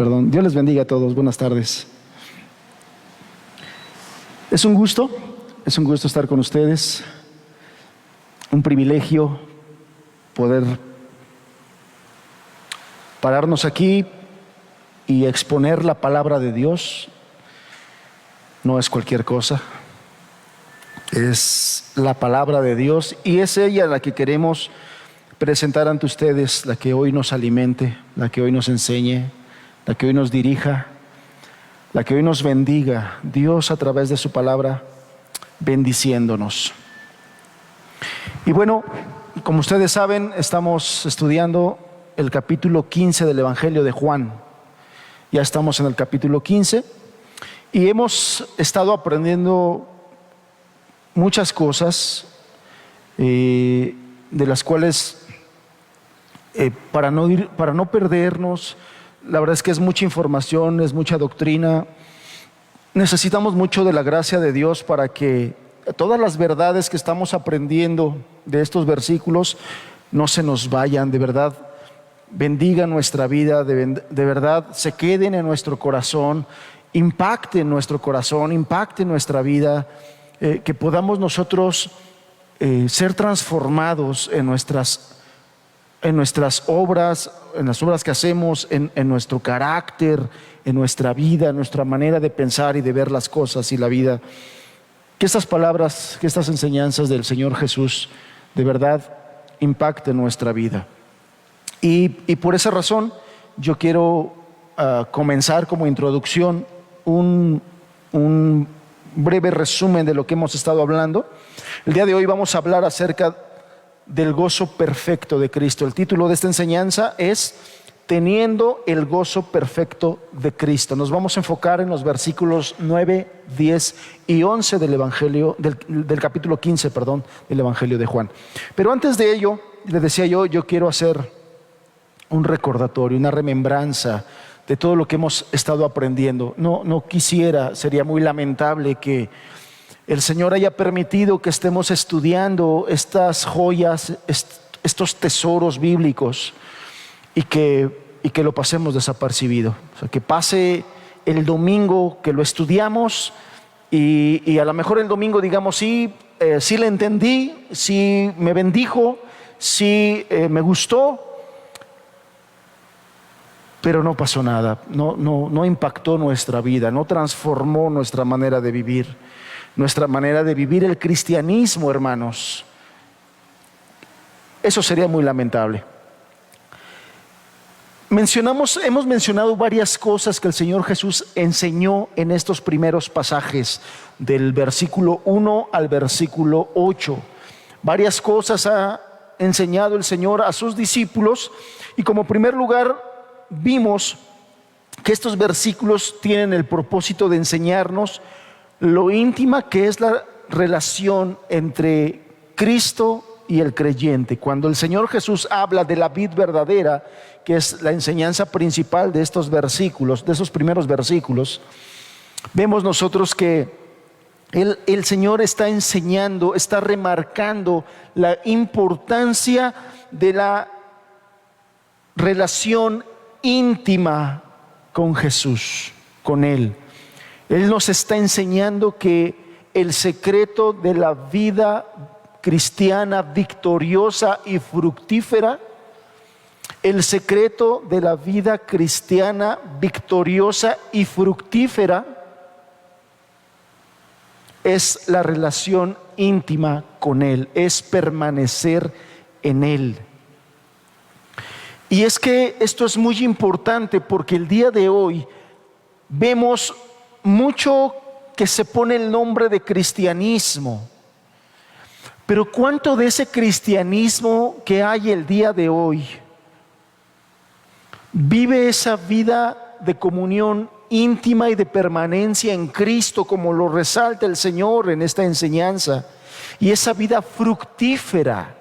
Perdón. Dios les bendiga a todos. Buenas tardes. Es un gusto estar con ustedes. Un privilegio poder pararnos aquí y exponer la palabra de Dios. No es cualquier cosa. Es la palabra de Dios y es ella la que queremos presentar ante ustedes, la que hoy nos alimente, la que hoy nos enseñe, la que hoy nos dirija, la que hoy nos bendiga. Dios a través de su palabra bendiciéndonos. Y bueno, como ustedes saben, estamos estudiando el capítulo 15 del Evangelio de Juan. Ya estamos en el capítulo 15 y hemos estado aprendiendo muchas cosas de las cuales para no perdernos. La verdad es que es mucha información, es mucha doctrina. Necesitamos mucho de la gracia de Dios para que todas las verdades que estamos aprendiendo de estos versículos no se nos vayan, de verdad bendigan nuestra vida, de verdad se queden en nuestro corazón, impacten nuestro corazón, impacten nuestra vida, que podamos nosotros ser transformados en nuestras obras, en las obras que hacemos, en nuestro carácter, en nuestra vida, en nuestra manera de pensar y de ver las cosas y la vida. Que estas palabras, que estas enseñanzas del Señor Jesús de verdad impacten nuestra vida. Y por esa razón yo quiero comenzar como introducción un breve resumen de lo que hemos estado hablando. El día de hoy vamos a hablar acerca del gozo perfecto de Cristo. El título de esta enseñanza es Teniendo el gozo perfecto de Cristo. Nos vamos a enfocar en los versículos 9, 10 y 11 del Evangelio, del capítulo 15, del Evangelio de Juan. Pero antes de ello, les decía yo quiero hacer un recordatorio, una remembranza de todo lo que hemos estado aprendiendo. No quisiera, sería muy lamentable que el Señor haya permitido que estemos estudiando estas joyas, estos tesoros bíblicos y que lo pasemos desapercibido. O sea, que pase el domingo que lo estudiamos y a lo mejor el domingo digamos sí le entendí, sí me bendijo, sí me gustó, pero no pasó nada, no impactó nuestra vida, no transformó nuestra manera de vivir. Nuestra manera de vivir el cristianismo, hermanos. Eso sería muy lamentable. Hemos mencionado varias cosas que el Señor Jesús enseñó en estos primeros pasajes, del versículo 1 al versículo 8. Varias cosas ha enseñado el Señor a sus discípulos y como primer lugar vimos que estos versículos tienen el propósito de enseñarnos lo íntima que es la relación entre Cristo y el creyente. Cuando el Señor Jesús habla de la vid verdadera, que es la enseñanza principal de estos versículos, de esos primeros versículos, vemos nosotros que el Señor está enseñando, está remarcando la importancia de la relación íntima con Jesús, con Él. Él nos está enseñando que el secreto de la vida cristiana victoriosa y fructífera, el secreto de la vida cristiana victoriosa y fructífera es la relación íntima con Él, es permanecer en Él. Y es que esto es muy importante porque el día de hoy vemos mucho que se pone el nombre de cristianismo, pero ¿cuánto de ese cristianismo que hay el día de hoy vive esa vida de comunión íntima y de permanencia en Cristo, como lo resalta el Señor en esta enseñanza, y esa vida fructífera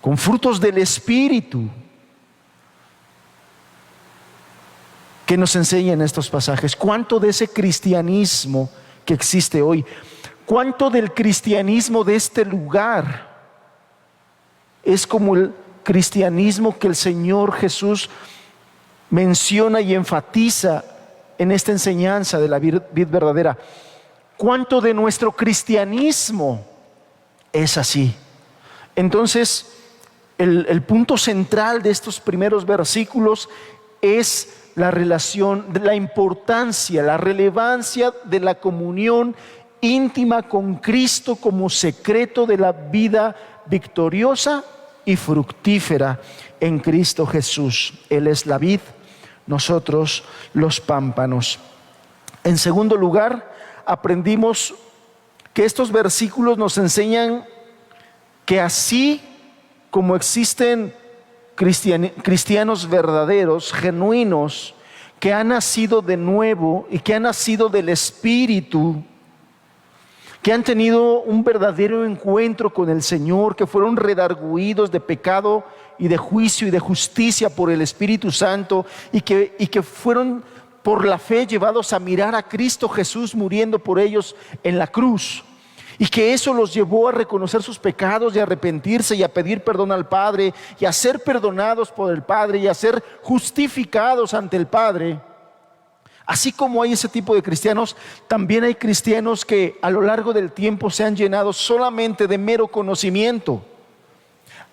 con frutos del Espíritu que nos enseñan estos pasajes? ¿Cuánto de ese cristianismo que existe hoy, cuánto del cristianismo de este lugar es como el cristianismo que el Señor Jesús menciona y enfatiza en esta enseñanza de la vid verdadera. ¿Cuánto de nuestro cristianismo es así? Entonces, el punto central de estos primeros versículos es la relación, la importancia, la relevancia de la comunión íntima con Cristo como secreto de la vida victoriosa y fructífera en Cristo Jesús. Él es la vid, nosotros los pámpanos. En segundo lugar, aprendimos que estos versículos nos enseñan que así como existen cristianos verdaderos, genuinos, que han nacido de nuevo y que han nacido del Espíritu, que han tenido un verdadero encuentro con el Señor, que fueron redarguidos de pecado y de juicio y de justicia por el Espíritu Santo, y que fueron por la fe llevados a mirar a Cristo Jesús muriendo por ellos en la cruz, y que eso los llevó a reconocer sus pecados y a arrepentirse y a pedir perdón al Padre y a ser perdonados por el Padre y a ser justificados ante el Padre. Así como hay ese tipo de cristianos, también hay cristianos que a lo largo del tiempo se han llenado solamente de mero conocimiento.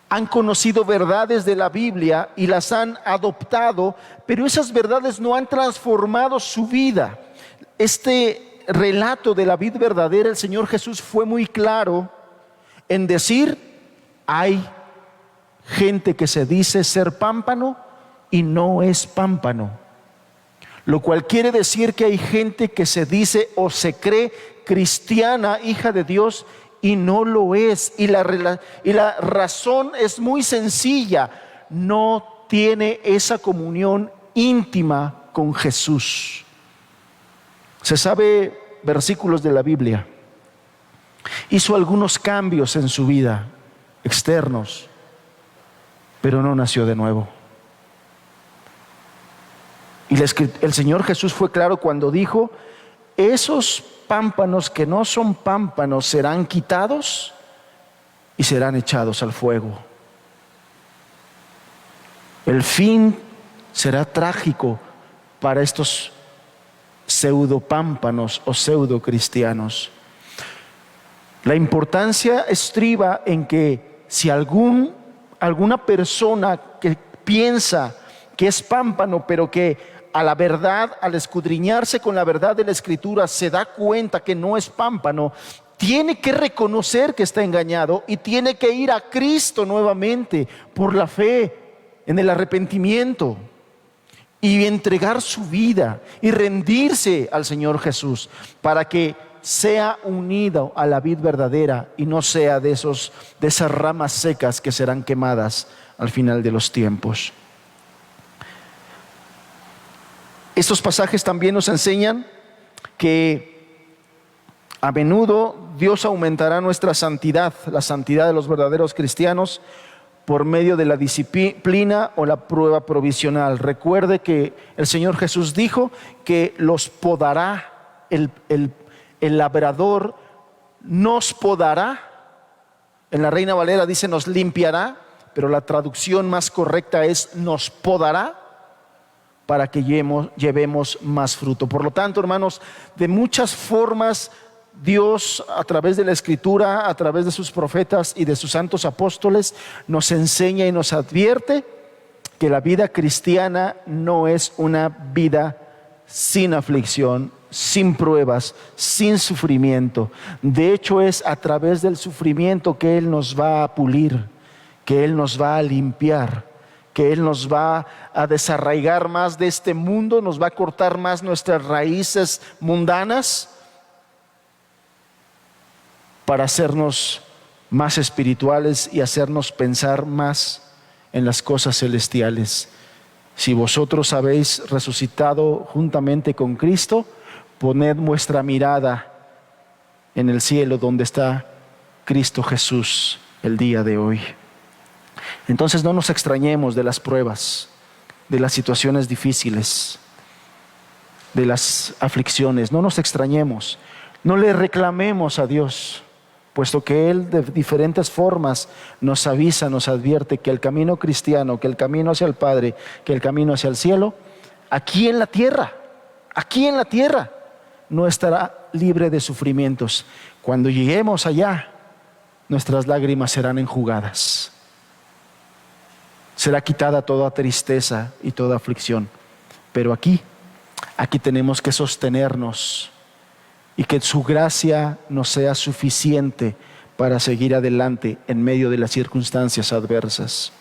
Han conocido verdades de la Biblia y las han adoptado, pero esas verdades no han transformado su vida. Este relato de la vid verdadera, el Señor Jesús fue muy claro en decir: hay gente que se dice ser pámpano y no es pámpano, lo cual quiere decir que hay gente que se dice o se cree cristiana, hija de Dios, y no lo es. Y la razón es muy sencilla: no tiene esa comunión íntima con Jesús. Se sabe versículos de la Biblia. Hizo algunos cambios en su vida externos, pero no nació de nuevo. Y el Señor Jesús fue claro cuando dijo: esos pámpanos que no son pámpanos serán quitados y serán echados al fuego. El fin será trágico para estos pseudopámpanos o pseudo cristianos. La importancia estriba en que si alguna persona que piensa que es pámpano, pero que a la verdad, al escudriñarse con la verdad de la Escritura, se da cuenta que no es pámpano, tiene que reconocer que está engañado y tiene que ir a Cristo nuevamente por la fe, en el arrepentimiento, y entregar su vida y rendirse al Señor Jesús para que sea unido a la vid verdadera y no sea de esas ramas secas que serán quemadas al final de los tiempos. Estos pasajes también nos enseñan que a menudo Dios aumentará nuestra santidad, la santidad de los verdaderos cristianos, por medio de la disciplina o la prueba provisional. Recuerde que el Señor Jesús dijo que los podará, el labrador nos podará. En la Reina Valera dice nos limpiará, pero la traducción más correcta es nos podará para que llevemos más fruto. Por lo tanto, hermanos, de muchas formas Dios, a través de la Escritura, a través de sus profetas y de sus santos apóstoles, nos enseña y nos advierte que la vida cristiana no es una vida sin aflicción, sin pruebas, sin sufrimiento. De hecho, es a través del sufrimiento que Él nos va a pulir, que Él nos va a limpiar, que Él nos va a desarraigar más de este mundo, nos va a cortar más nuestras raíces mundanas, para hacernos más espirituales y hacernos pensar más en las cosas celestiales. Si vosotros habéis resucitado juntamente con Cristo, poned vuestra mirada en el cielo donde está Cristo Jesús el día de hoy. Entonces no nos extrañemos de las pruebas, de las situaciones difíciles, de las aflicciones. No nos extrañemos, no le reclamemos a Dios. puesto que Él de diferentes formas nos avisa, nos advierte que el camino cristiano, que el camino hacia el Padre, que el camino hacia el cielo, aquí en la tierra, no estará libre de sufrimientos. Cuando lleguemos allá, nuestras lágrimas serán enjugadas. Será quitada toda tristeza y toda aflicción. Pero aquí tenemos que sostenernos y que su gracia nos sea suficiente para seguir adelante en medio de las circunstancias adversas.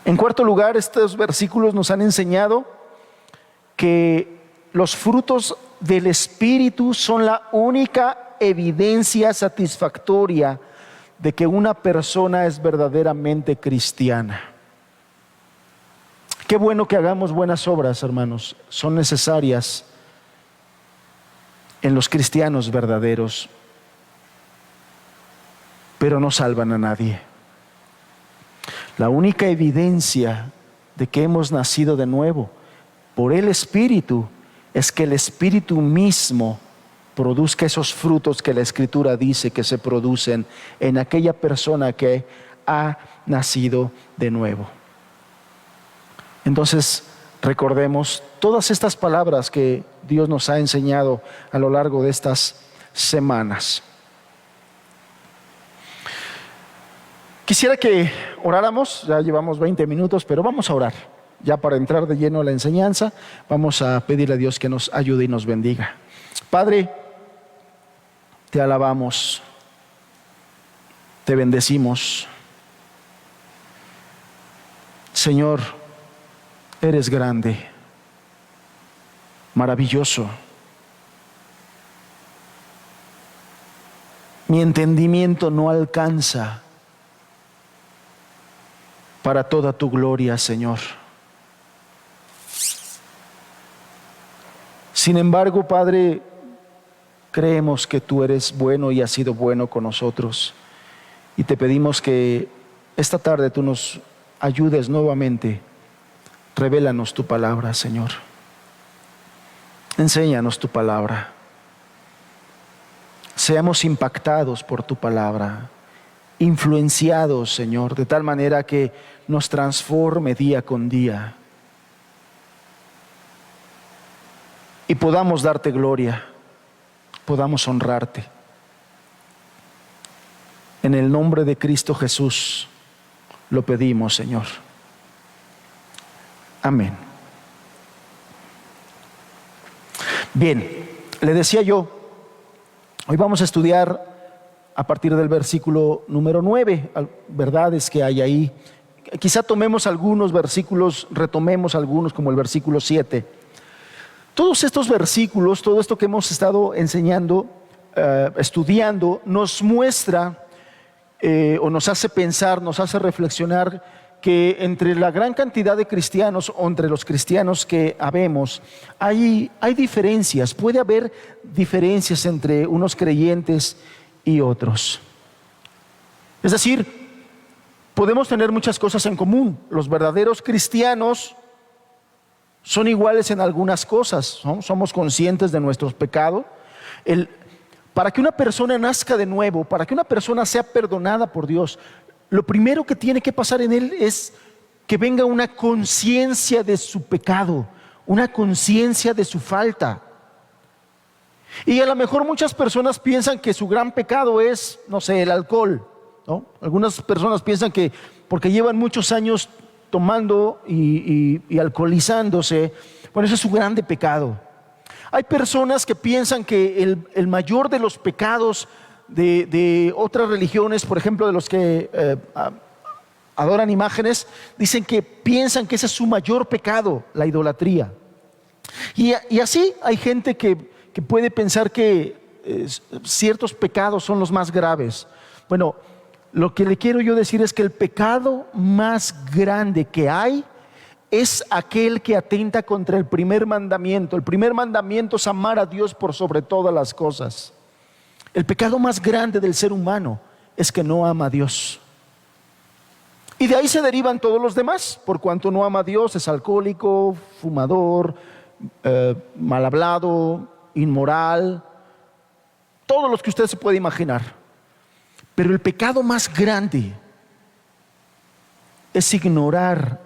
En cuarto lugar, estos versículos nos han enseñado que los frutos del Espíritu son la única evidencia satisfactoria de que una persona es verdaderamente cristiana. Qué bueno que hagamos buenas obras, hermanos. Son necesarias en los cristianos verdaderos, pero no salvan a nadie. La única evidencia de que hemos nacido de nuevo por el Espíritu es que el Espíritu mismo produzca esos frutos que la Escritura dice que se producen en aquella persona que ha nacido de nuevo. Entonces, recordemos todas estas palabras que Dios nos ha enseñado a lo largo de estas semanas. Quisiera que oráramos, ya llevamos 20 minutos, pero vamos a orar. Ya para entrar de lleno a la enseñanza, vamos a pedirle a Dios que nos ayude y nos bendiga. Padre, te alabamos, te bendecimos. Señor, eres grande, maravilloso. Mi entendimiento no alcanza para toda tu gloria, Señor. Sin embargo, Padre, creemos que tú eres bueno y has sido bueno con nosotros. Y te pedimos que esta tarde tú nos ayudes nuevamente. Revélanos tu palabra, Señor. Enséñanos tu palabra. Seamos impactados por tu palabra, influenciados, Señor, de tal manera que nos transforme día con día y podamos darte gloria, podamos honrarte. En el nombre de Cristo Jesús lo pedimos, Señor. Amén. Bien, le decía yo, hoy vamos a estudiar a partir del versículo número 9, verdades que hay ahí. Quizá tomemos algunos versículos, retomemos algunos como el versículo 7. Todos estos versículos, todo esto que hemos estado enseñando, estudiando, nos muestra o nos hace pensar, nos hace reflexionar que entre la gran cantidad de cristianos o entre los cristianos que habemos, hay diferencias, puede haber diferencias entre unos creyentes y otros. Es decir, podemos tener muchas cosas en común. Los verdaderos cristianos son iguales en algunas cosas, ¿no? Somos conscientes de nuestros pecados. Para que una persona nazca de nuevo, para que una persona sea perdonada por Dios, lo primero que tiene que pasar en él es que venga una conciencia de su pecado, una conciencia de su falta. Y a lo mejor muchas personas piensan que su gran pecado es, no sé, el alcohol, ¿no? Algunas personas piensan que porque llevan muchos años tomando y alcoholizándose, bueno, ese es su grande pecado. Hay personas que piensan que el mayor de los pecados de otras religiones, por ejemplo, de los que adoran imágenes, piensan que ese es su mayor pecado, la idolatría. Y así hay gente que puede pensar que ciertos pecados son los más graves. Bueno, lo que le quiero yo decir es que el pecado más grande que hay es aquel que atenta contra el primer mandamiento. El primer mandamiento es amar a Dios por sobre todas las cosas. El pecado más grande del ser humano es que no ama a Dios. Y de ahí se derivan todos los demás. Por cuanto no ama a Dios, es alcohólico, fumador, mal hablado, inmoral, todos los que usted se puede imaginar. Pero el pecado más grande es ignorar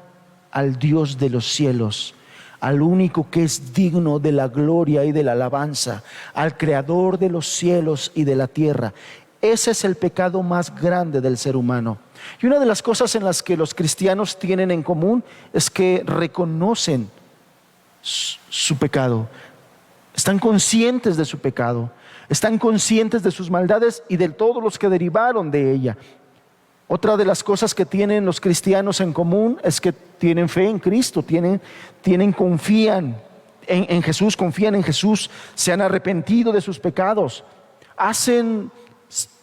al Dios de los cielos, al único que es digno de la gloria y de la alabanza, al Creador de los cielos y de la tierra. Ese es el pecado más grande del ser humano. Y una de las cosas en las que los cristianos tienen en común es que reconocen su pecado. Están conscientes de su pecado, están conscientes de sus maldades y de todos los que derivaron de ella. Otra de las cosas que tienen los cristianos en común es que tienen fe en Cristo, confían en Jesús, confían en Jesús, se han arrepentido de sus pecados, hacen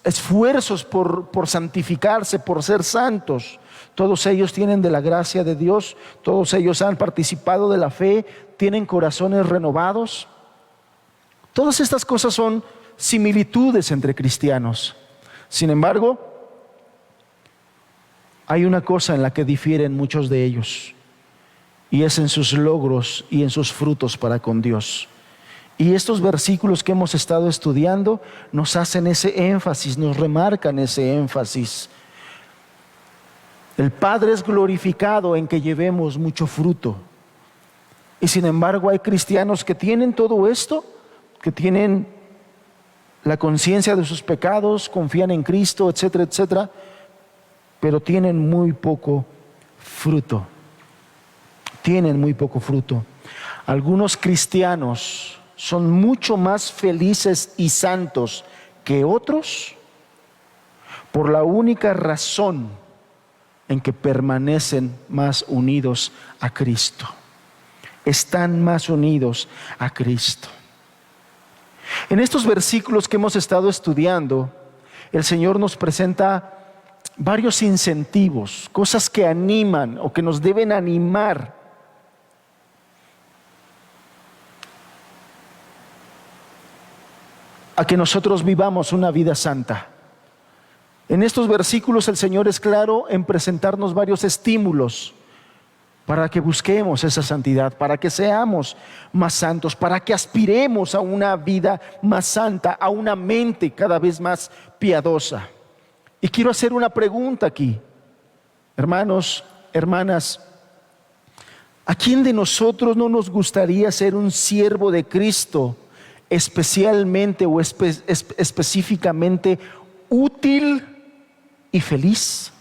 esfuerzos por santificarse, por ser santos. Todos ellos tienen de la gracia de Dios, todos ellos han participado de la fe, tienen corazones renovados. Todas estas cosas son similitudes entre cristianos. Sin embargo, hay una cosa en la que difieren muchos de ellos, y es en sus logros y en sus frutos para con Dios. Y estos versículos que hemos estado estudiando nos hacen ese énfasis, nos remarcan ese énfasis. El Padre es glorificado en que llevemos mucho fruto. Y sin embargo hay cristianos que tienen todo esto, que tienen la conciencia de sus pecados, confían en Cristo, etcétera, etcétera, pero tienen muy poco fruto. Tienen muy poco fruto. Algunos cristianos son mucho más felices y santos que otros por la única razón en que permanecen más unidos a Cristo. Están más unidos a Cristo. En estos versículos que hemos estado estudiando, el Señor nos presenta varios incentivos, cosas que animan o que nos deben animar a que nosotros vivamos una vida santa. En estos versículos el Señor es claro en presentarnos varios estímulos para que busquemos esa santidad, para que seamos más santos, para que aspiremos a una vida más santa, a una mente cada vez más piadosa. Y quiero hacer una pregunta aquí, hermanos, hermanas. ¿A quién de nosotros no nos gustaría ser un siervo de Cristo, especialmente o específicamente útil y feliz?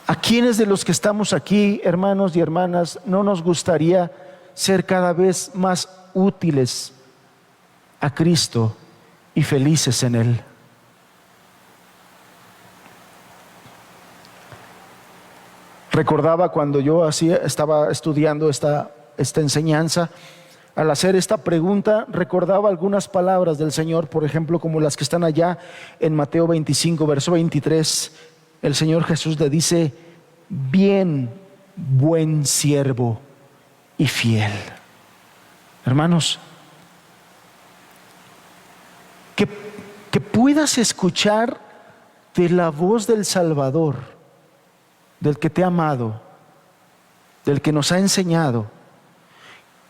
¿A quiénes de los que estamos aquí, hermanos y hermanas, no nos gustaría ser cada vez más útiles a Cristo y felices en Él? Recordaba cuando yo estaba estudiando esta enseñanza, al hacer esta pregunta, recordaba algunas palabras del Señor, por ejemplo, como las que están allá en Mateo 25, verso 23. El Señor Jesús le dice: bien, buen siervo y fiel. Hermanos, que puedas escuchar de la voz del Salvador, del que te ha amado, del que nos ha enseñado,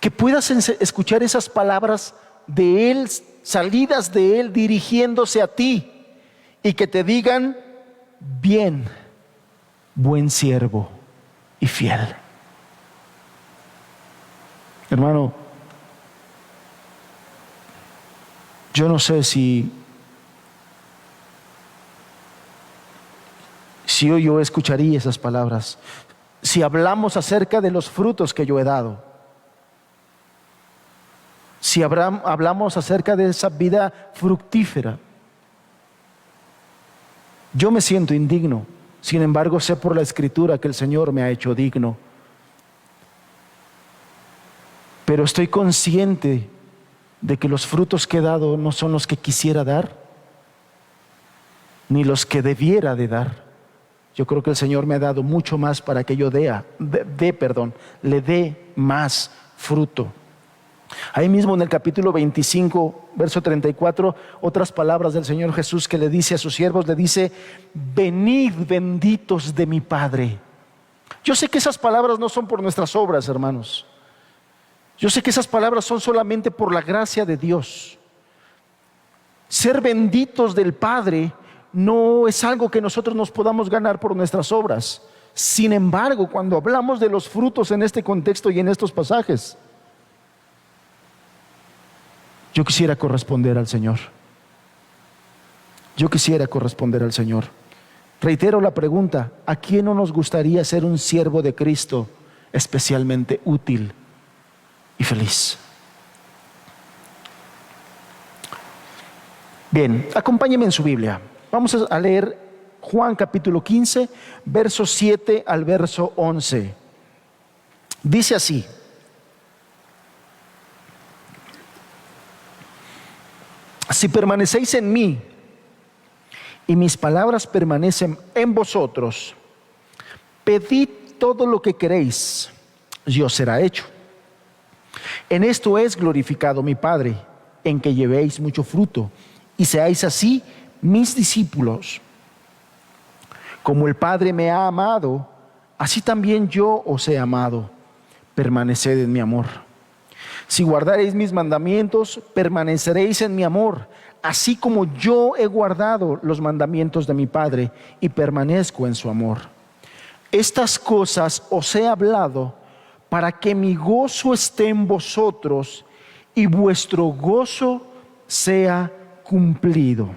que puedas escuchar esas palabras de Él, salidas de Él, dirigiéndose a ti, y que te digan: bien, buen siervo y fiel. Hermano, yo no sé si hoy yo escucharía esas palabras, si hablamos acerca de los frutos que yo he dado, si hablamos acerca de esa vida fructífera. Yo me siento indigno, sin embargo sé por la Escritura que el Señor me ha hecho digno. Pero estoy consciente de que los frutos que he dado no son los que quisiera dar, ni los que debiera de dar. Yo creo que el Señor me ha dado mucho más para que yo le dé más fruto. Ahí mismo en el capítulo 25, verso 34, otras palabras del Señor Jesús que le dice a sus siervos, le dice: venid benditos de mi Padre. Yo sé que esas palabras no son por nuestras obras, hermanos. Yo sé que esas palabras son solamente por la gracia de Dios. Ser benditos del Padre no es algo que nosotros nos podamos ganar por nuestras obras. Sin embargo, cuando hablamos de los frutos en este contexto y en estos pasajes, yo quisiera corresponder al Señor. Yo quisiera corresponder al Señor. Reitero la pregunta: ¿a quién no nos gustaría ser un siervo de Cristo especialmente útil y feliz? Bien, acompáñenme en su Biblia. Vamos a leer Juan capítulo 15, verso 7 al verso 11. Dice así: si permanecéis en mí y mis palabras permanecen en vosotros, pedid todo lo que queréis y os será hecho. En esto es glorificado mi Padre, en que llevéis mucho fruto y seáis así mis discípulos. Como el Padre me ha amado, así también yo os he amado. Permaneced en mi amor. Si guardaréis mis mandamientos, permaneceréis en mi amor, así como yo he guardado los mandamientos de mi Padre y permanezco en su amor. Estas cosas os he hablado para que mi gozo esté en vosotros y vuestro gozo sea cumplido.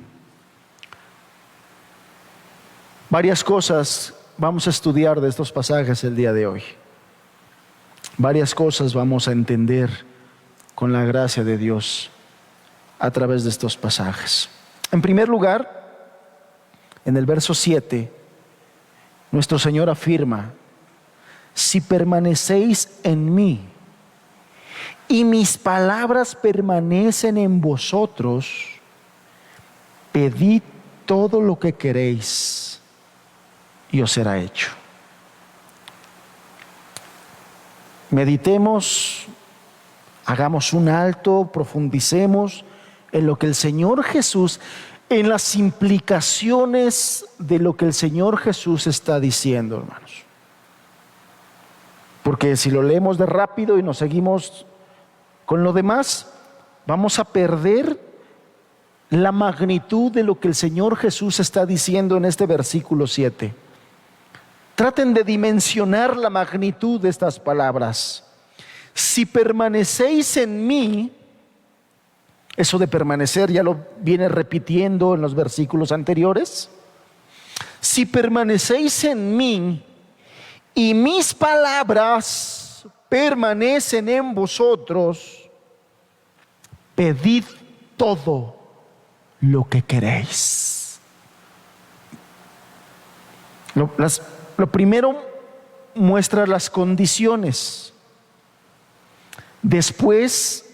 Varias cosas vamos a estudiar de estos pasajes el día de hoy. Varias cosas vamos a entender con la gracia de Dios a través de estos pasajes. En primer lugar, en el verso 7, nuestro Señor afirma: si permanecéis en mí y mis palabras permanecen en vosotros, pedid todo lo que queréis y os será hecho. Meditemos, hagamos un alto, profundicemos en lo que el Señor Jesús, en las implicaciones de lo que el Señor Jesús está diciendo, hermanos. Porque si lo leemos de rápido y nos seguimos con lo demás, vamos a perder la magnitud de lo que el Señor Jesús está diciendo en este versículo 7. Traten de dimensionar la magnitud de estas palabras. Si permanecéis en mí, eso de permanecer ya lo viene repitiendo en los versículos anteriores. Si permanecéis en mí y mis palabras permanecen en vosotros, pedid todo lo que queréis. Lo primero muestra las condiciones. Después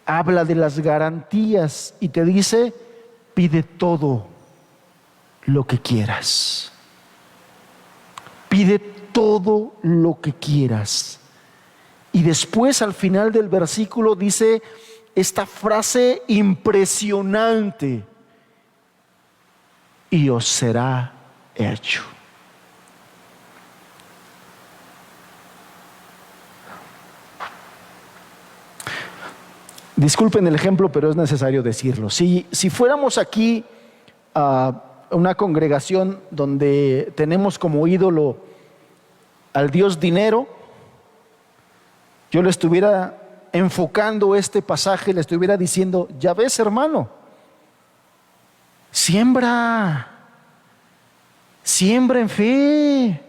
habla de las garantías y te dice: pide todo lo que quieras. Pide todo lo que quieras. Y después al final del versículo dice esta frase impresionante: y os será hecho. Disculpen el ejemplo, pero es necesario decirlo. Si fuéramos aquí a una congregación donde tenemos como ídolo al Dios dinero, yo le estuviera enfocando este pasaje, le estuviera diciendo: ya ves, hermano, siembra en fe.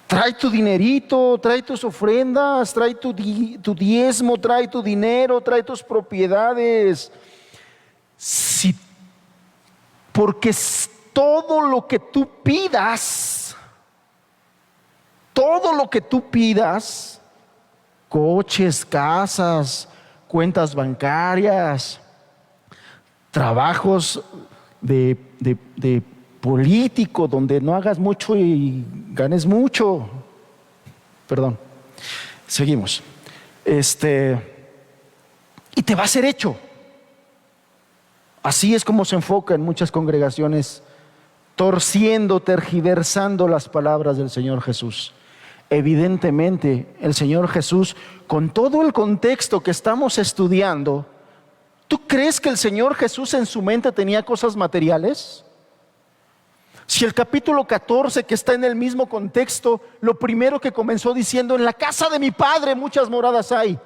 Trae tu dinerito, trae tus ofrendas, trae tu diezmo, trae tu dinero, trae tus propiedades. Porque todo lo que tú pidas, coches, casas, cuentas bancarias, trabajos de político donde no hagas mucho y ganes mucho. Perdón, seguimos. Y te va a ser hecho. Así es como se enfoca en muchas congregaciones, torciendo, tergiversando las palabras del Señor Jesús. Evidentemente, el Señor Jesús, con todo el contexto que estamos estudiando, ¿Tú crees que el Señor Jesús en su mente tenía cosas materiales? Si el capítulo 14, que está en el mismo contexto, lo primero que comenzó diciendo: en la casa de mi Padre muchas moradas hay.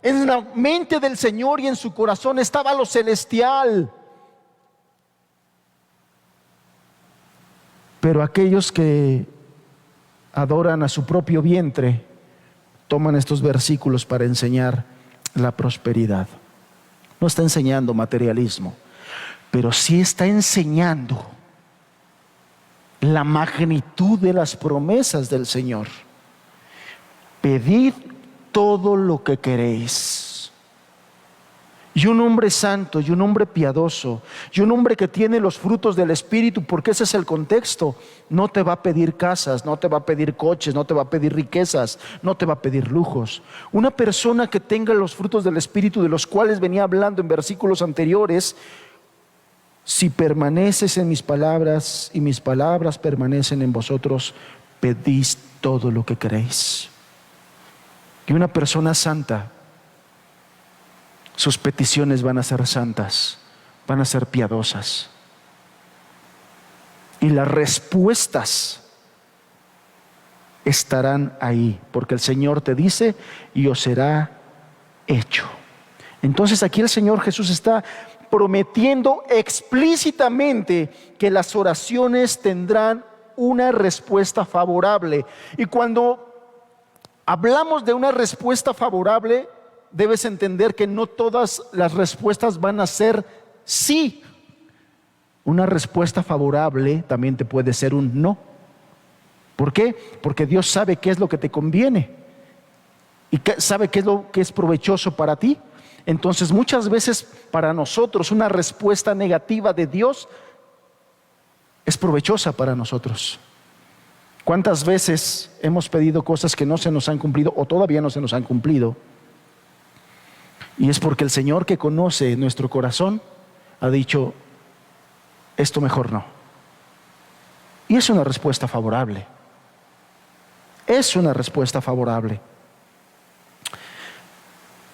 En la mente del Señor y en su corazón estaba lo celestial. Pero aquellos que adoran a su propio vientre toman estos versículos para enseñar la prosperidad. No está enseñando materialismo, pero sí está enseñando la magnitud de las promesas del Señor. Pedid todo lo que queréis. Y un hombre santo, y un hombre piadoso, y un hombre que tiene los frutos del Espíritu, porque ese es el contexto, no te va a pedir casas, no te va a pedir coches, no te va a pedir riquezas, no te va a pedir lujos. Una persona que tenga los frutos del Espíritu, de los cuales venía hablando en versículos anteriores: si permaneces en mis palabras y mis palabras permanecen en vosotros, pedís todo lo que queréis. Y una persona santa, sus peticiones van a ser santas, van a ser piadosas. Y las respuestas estarán ahí, porque el Señor te dice: y os será hecho. Entonces aquí el Señor Jesús está prometiendo explícitamente que las oraciones tendrán una respuesta favorable. Y cuando hablamos de una respuesta favorable, debes entender que no todas las respuestas van a ser sí. Una respuesta favorable también te puede ser un no. ¿Por qué? Porque Dios sabe qué es lo que te conviene y sabe qué es lo que es provechoso para ti. Entonces muchas veces para nosotros una respuesta negativa de Dios es provechosa para nosotros. ¿Cuántas veces hemos pedido cosas que no se nos han cumplido o todavía no se nos han cumplido? Y es porque el Señor, que conoce nuestro corazón, ha dicho: esto mejor no. Y es una respuesta favorable. Es una respuesta favorable.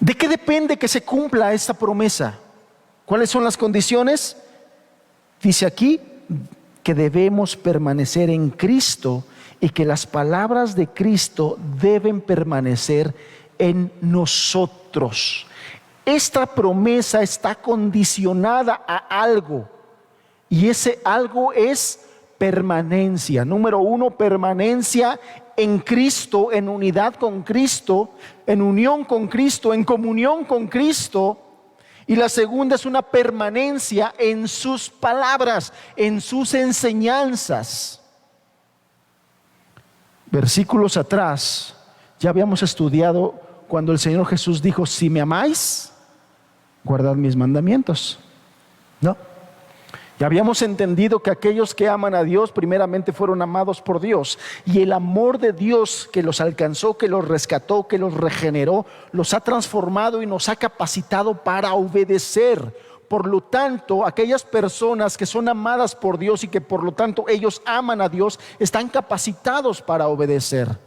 ¿De qué depende que se cumpla esta promesa? ¿Cuáles son las condiciones? Dice aquí que debemos permanecer en Cristo y que las palabras de Cristo deben permanecer en nosotros. Esta promesa está condicionada a algo, y ese algo es permanencia. Número uno, permanencia en Cristo, en unidad con Cristo, en unión con Cristo, en comunión con Cristo. Y la segunda es una permanencia en sus palabras, en sus enseñanzas. Versículos atrás ya habíamos estudiado cuando el Señor Jesús dijo: si me amáis, guardad mis mandamientos. ¿No? Ya habíamos entendido que aquellos que aman a Dios primeramente fueron amados por Dios, y el amor de Dios que los alcanzó, que los rescató, que los regeneró, los ha transformado y nos ha capacitado para obedecer. Por lo tanto, aquellas personas que son amadas por Dios y que por lo tanto ellos aman a Dios, están capacitados para obedecer.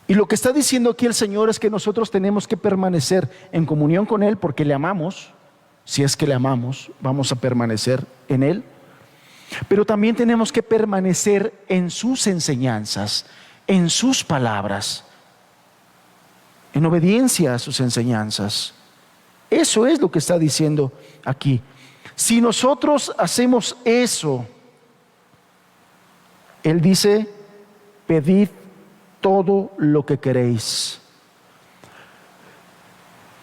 Y lo que está diciendo aquí el Señor es que nosotros tenemos que permanecer en comunión con Él porque le amamos. Si es que le amamos, vamos a permanecer en Él. Pero también tenemos que permanecer en sus enseñanzas, en sus palabras, en obediencia a sus enseñanzas. Eso es lo que está diciendo aquí. Si nosotros hacemos eso, Él dice: pedid todo lo que queréis.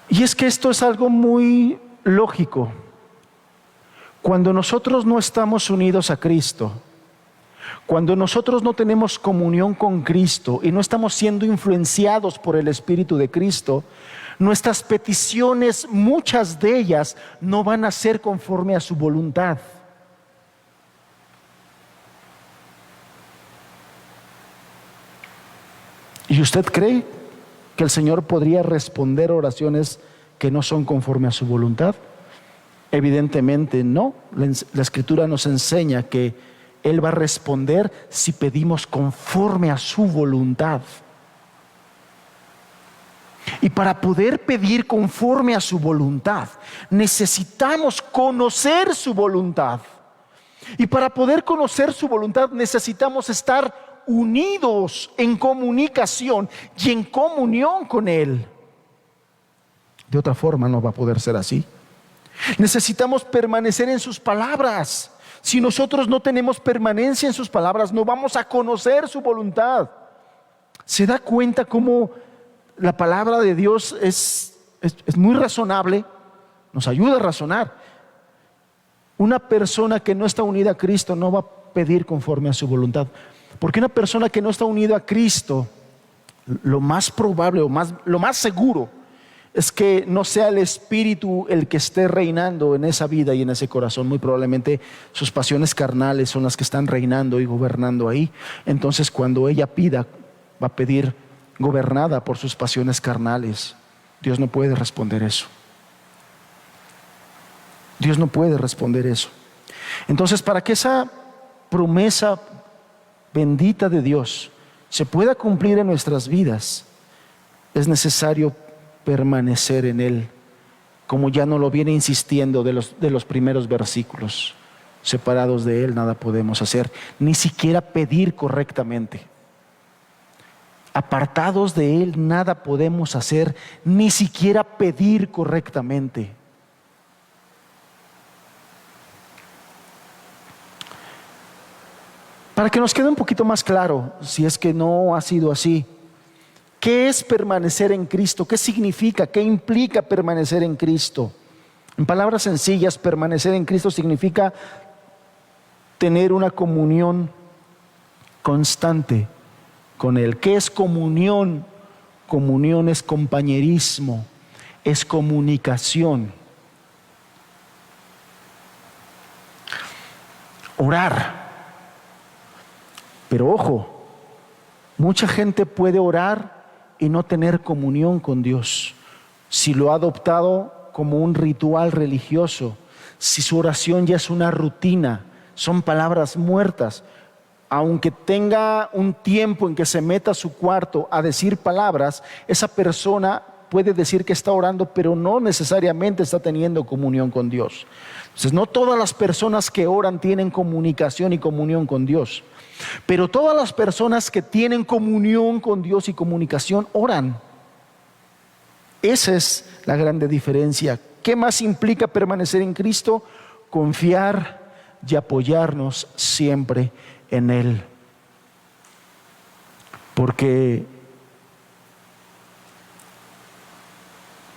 Y es que esto es algo muy lógico. Cuando nosotros no estamos unidos a Cristo, cuando nosotros no tenemos comunión con Cristo y no estamos siendo influenciados por el Espíritu de Cristo, nuestras peticiones, muchas de ellas, no van a ser conforme a su voluntad. ¿Y usted cree que el Señor podría responder oraciones que no son conforme a su voluntad? Evidentemente no. La Escritura nos enseña que Él va a responder si pedimos conforme a su voluntad. Y para poder pedir conforme a su voluntad, necesitamos conocer su voluntad. Y para poder conocer su voluntad, necesitamos estar unidos en comunicación y en comunión con Él. De otra forma no va a poder ser así. Necesitamos permanecer en sus palabras. Si nosotros no tenemos permanencia en sus palabras, no vamos a conocer su voluntad. ¿Se da cuenta cómo la palabra de Dios es muy razonable? Nos ayuda a razonar. Una persona que no está unida a Cristo no va a pedir conforme a su voluntad. Porque una persona que no está unida a Cristo, lo más probable o lo más seguro es que no sea el Espíritu el que esté reinando en esa vida y en ese corazón. Muy probablemente sus pasiones carnales son las que están reinando y gobernando ahí. Entonces, cuando ella pida, va a pedir gobernada por sus pasiones carnales. Dios no puede responder eso. Dios no puede responder eso. Entonces, para que esa promesa bendita de Dios se pueda cumplir en nuestras vidas, es necesario permanecer en Él, como ya nos lo viene insistiendo de los primeros versículos. Separados de Él nada podemos hacer, ni siquiera pedir correctamente. Apartados de Él nada podemos hacer, ni siquiera pedir correctamente. Para que nos quede un poquito más claro, si es que no ha sido así, ¿qué es permanecer en Cristo? ¿Qué significa? ¿Qué implica permanecer en Cristo? En palabras sencillas, permanecer en Cristo significa tener una comunión constante con Él. ¿Qué es comunión? Comunión es compañerismo, es comunicación. Orar. Pero ojo, mucha gente puede orar y no tener comunión con Dios. Si lo ha adoptado como un ritual religioso, si su oración ya es una rutina, son palabras muertas, aunque tenga un tiempo en que se meta a su cuarto a decir palabras, esa persona puede decir que está orando, pero no necesariamente está teniendo comunión con Dios. Entonces, no todas las personas que oran tienen comunicación y comunión con Dios. Pero todas las personas que tienen comunión con Dios y comunicación oran. Esa es la grande diferencia. ¿Qué más implica permanecer en Cristo? Confiar y apoyarnos siempre en Él. Porque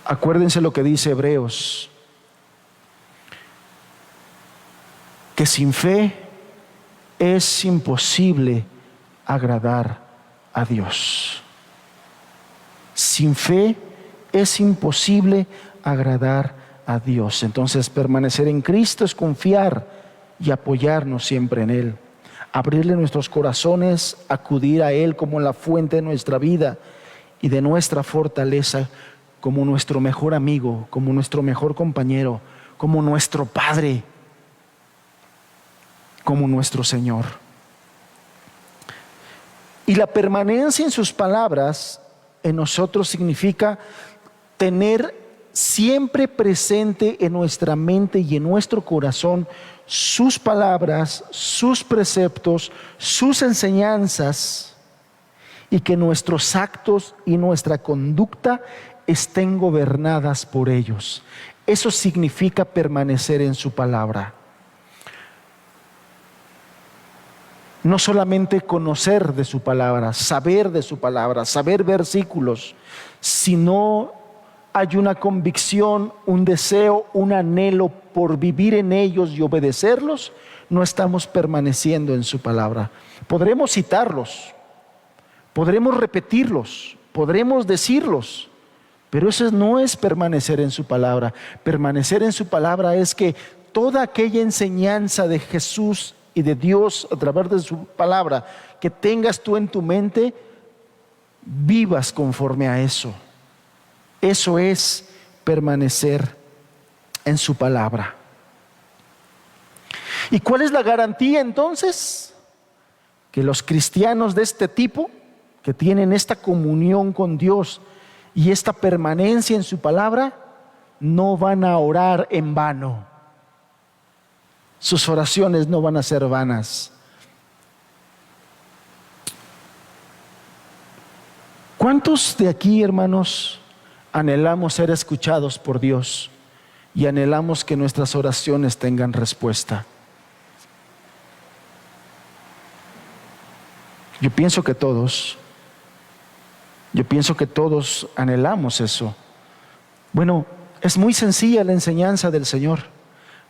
acuérdense lo que dice Hebreos, que sin fe es imposible agradar a Dios. Sin fe es imposible agradar a Dios. Entonces, permanecer en Cristo es confiar y apoyarnos siempre en Él. Abrirle nuestros corazones, acudir a Él como la fuente de nuestra vida y de nuestra fortaleza, como nuestro mejor amigo, como nuestro mejor compañero, como nuestro Padre, como nuestro Señor. Y la permanencia en sus palabras en nosotros significa tener siempre presente en nuestra mente y en nuestro corazón sus palabras, sus preceptos, sus enseñanzas, y que nuestros actos y nuestra conducta estén gobernadas por ellos. Eso significa permanecer en su palabra. No solamente conocer de su palabra, saber de su palabra, saber versículos, sino hay una convicción, un deseo, un anhelo por vivir en ellos y obedecerlos, no estamos permaneciendo en su palabra. Podremos citarlos, podremos repetirlos, podremos decirlos, pero eso no es permanecer en su palabra. Permanecer en su palabra es que toda aquella enseñanza de Jesús y de Dios a través de su palabra que tengas tú en tu mente, vivas conforme a eso. Eso es permanecer en su palabra. ¿Y cuál es la garantía entonces? Que los cristianos de este tipo, que tienen esta comunión con Dios y esta permanencia en su palabra, no van a orar en vano. Sus oraciones no van a ser vanas. ¿Cuántos de aquí, hermanos, anhelamos ser escuchados por Dios y anhelamos que nuestras oraciones tengan respuesta? Yo pienso que todos anhelamos eso. Bueno, es muy sencilla la enseñanza del Señor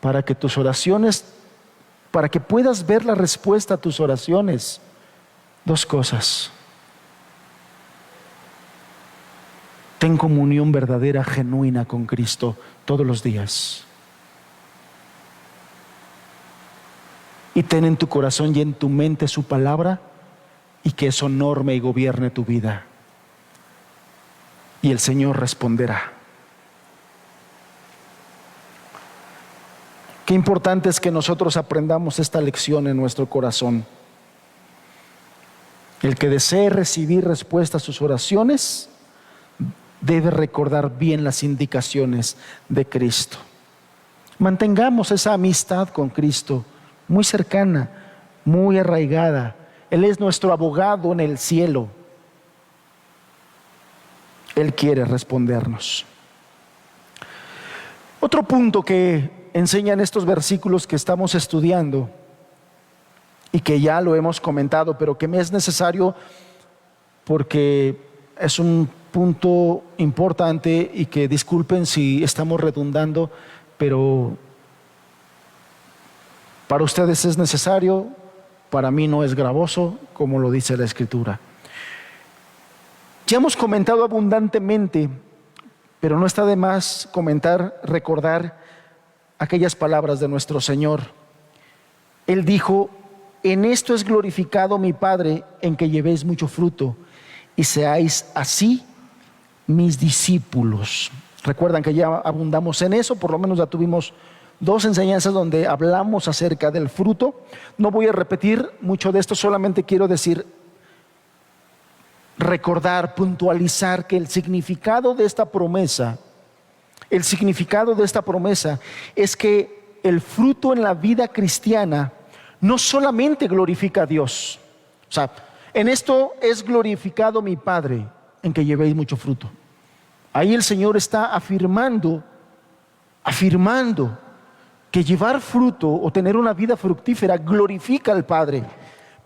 para que tus oraciones, para que puedas ver la respuesta a tus oraciones. Dos cosas. Ten comunión verdadera, genuina con Cristo todos los días. Y ten en tu corazón y en tu mente su palabra, y que eso norme y gobierne tu vida. Y el Señor responderá. Qué importante es que nosotros aprendamos esta lección en nuestro corazón. El que desee recibir respuesta a sus oraciones debe recordar bien las indicaciones de Cristo. Mantengamos esa amistad con Cristo muy cercana, muy arraigada. Él es nuestro abogado en el cielo. Él quiere respondernos. Otro punto que enseñan estos versículos que estamos estudiando y que ya lo hemos comentado, pero que me es necesario porque es un punto importante, y que disculpen si estamos redundando, pero para ustedes es necesario, para mí no es gravoso, como lo dice la Escritura. Ya hemos comentado abundantemente, pero no está de más recordar aquellas palabras de nuestro Señor. Él dijo: en esto es glorificado mi Padre, en que llevéis mucho fruto y seáis así mis discípulos. Recuerdan que ya abundamos en eso, por lo menos ya tuvimos 2 enseñanzas donde hablamos acerca del fruto. No voy a repetir mucho de esto, solamente quiero recordar, puntualizar que el significado de esta promesa es que el fruto en la vida cristiana no solamente glorifica a Dios. O sea, en esto es glorificado mi Padre, en que llevéis mucho fruto. Ahí el Señor está afirmando que llevar fruto o tener una vida fructífera glorifica al Padre.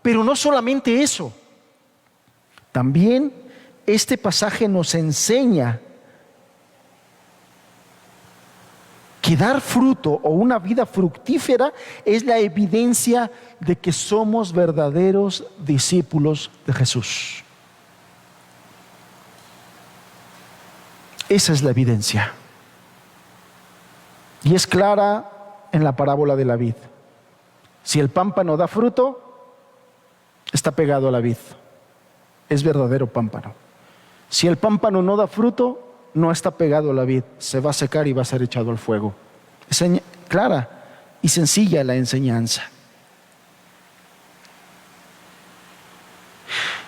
Pero no solamente eso. También este pasaje nos enseña que dar fruto o una vida fructífera es la evidencia de que somos verdaderos discípulos de Jesús. Esa es la evidencia. Y es clara en la parábola de la vid. Si el pámpano da fruto, está pegado a la vid. Es verdadero pámpano. Si el pámpano no da fruto, no está pegado a la vid. Se va a secar y va a ser echado al fuego. Es clara y sencilla la enseñanza.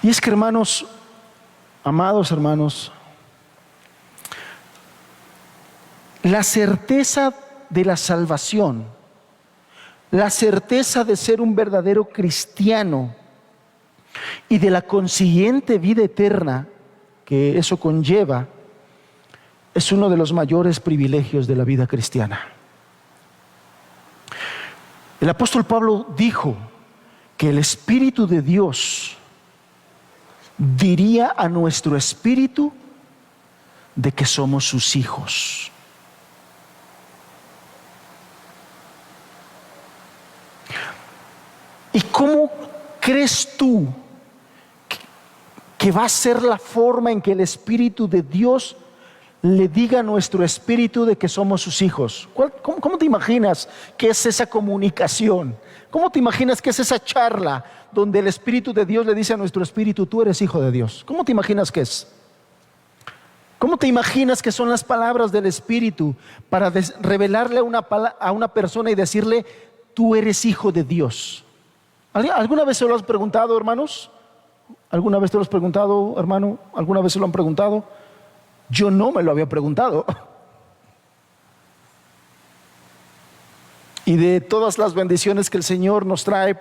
Y es que, hermanos, amados hermanos, la certeza de la salvación, la certeza de ser un verdadero cristiano y de la consiguiente vida eterna que eso conlleva, es uno de los mayores privilegios de la vida cristiana. El apóstol Pablo dijo que el Espíritu de Dios diría a nuestro espíritu de que somos sus hijos. ¿Y cómo crees tú que va a ser la forma en que el Espíritu de Dios le diga a nuestro espíritu de que somos sus hijos? ¿Cómo te imaginas que es esa comunicación? ¿Cómo te imaginas que es esa charla donde el Espíritu de Dios le dice a nuestro espíritu: tú eres hijo de Dios? ¿Cómo te imaginas que es? ¿Cómo te imaginas que son las palabras del Espíritu para revelarle a una persona y decirle: tú eres hijo de Dios? ¿Alguna vez se lo has preguntado, hermanos? ¿Alguna vez te lo has preguntado, hermano? ¿Alguna vez se lo han preguntado? Yo no me lo había preguntado. Y de todas las bendiciones que el Señor nos trae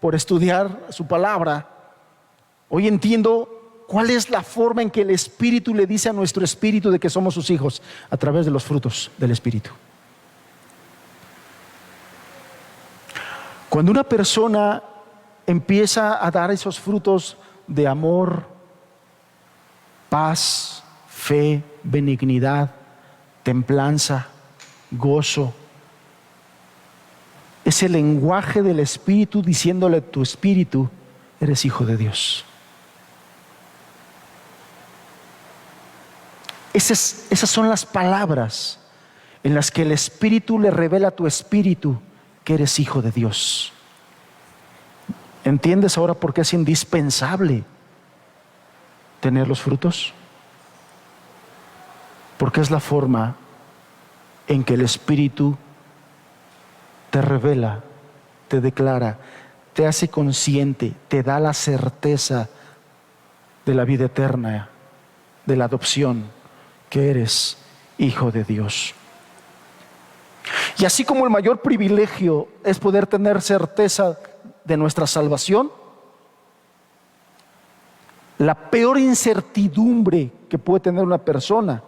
por estudiar su palabra, hoy entiendo cuál es la forma en que el Espíritu le dice a nuestro espíritu de que somos sus hijos, a través de los frutos del Espíritu. Cuando una persona empieza a dar esos frutos de amor, paz, fe, benignidad, templanza, gozo, es el lenguaje del Espíritu diciéndole a tu espíritu: eres hijo de Dios. Esas son las palabras en las que el Espíritu le revela a tu espíritu que eres hijo de Dios. ¿Entiendes ahora por qué es indispensable tener los frutos? Porque es la forma en que el Espíritu te revela, te declara, te hace consciente, te da la certeza de la vida eterna, de la adopción, que eres hijo de Dios. Y así como el mayor privilegio es poder tener certeza de nuestra salvación, la peor incertidumbre que puede tener una persona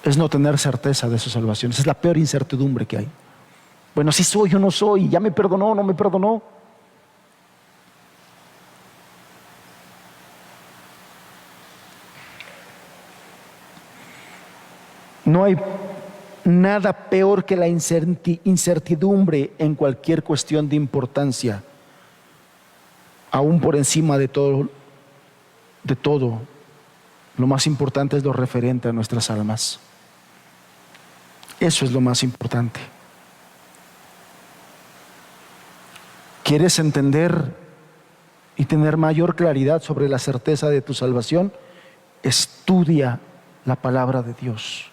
es no tener certeza de su salvación. Esa es la peor incertidumbre que hay. Bueno, si soy o no soy, ya me perdonó o no me perdonó. No hay nada peor que la incertidumbre en cualquier cuestión de importancia, aún por encima de todo. Lo más importante es lo referente a nuestras almas. Eso es lo más importante. ¿Quieres entender y tener mayor claridad sobre la certeza de tu salvación? Estudia la palabra de Dios.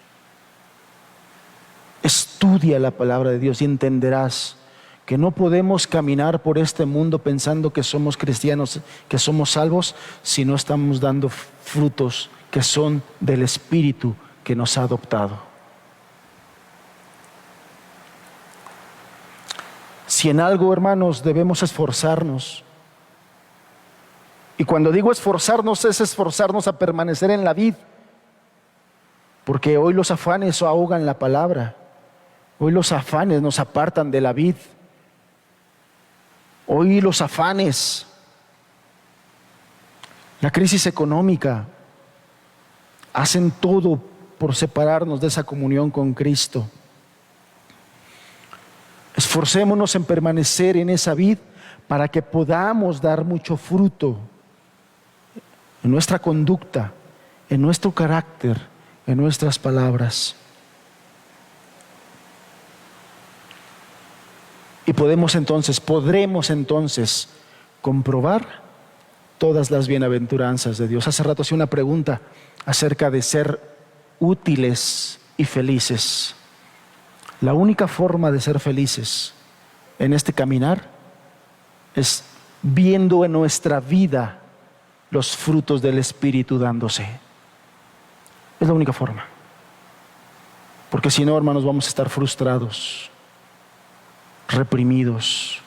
Estudia la palabra de Dios y entenderás que no podemos caminar por este mundo pensando que somos cristianos, que somos salvos, si no estamos dando frutos que son del Espíritu que nos ha adoptado. Si en algo, hermanos, debemos esforzarnos, y cuando digo esforzarnos, es esforzarnos a permanecer en la vid, porque hoy los afanes ahogan la palabra. Hoy los afanes nos apartan de la vid. Hoy los afanes, la crisis económica, hacen todo por separarnos de esa comunión con Cristo. Esforcémonos en permanecer en esa vid para que podamos dar mucho fruto en nuestra conducta, en nuestro carácter, en nuestras palabras. Y podremos entonces comprobar todas las bienaventuranzas de Dios. Hace rato hacía una pregunta acerca de ser útiles y felices. La única forma de ser felices en este caminar es viendo en nuestra vida los frutos del Espíritu dándose. Es la única forma. Porque si no, hermanos, vamos a estar frustrados, reprimidos.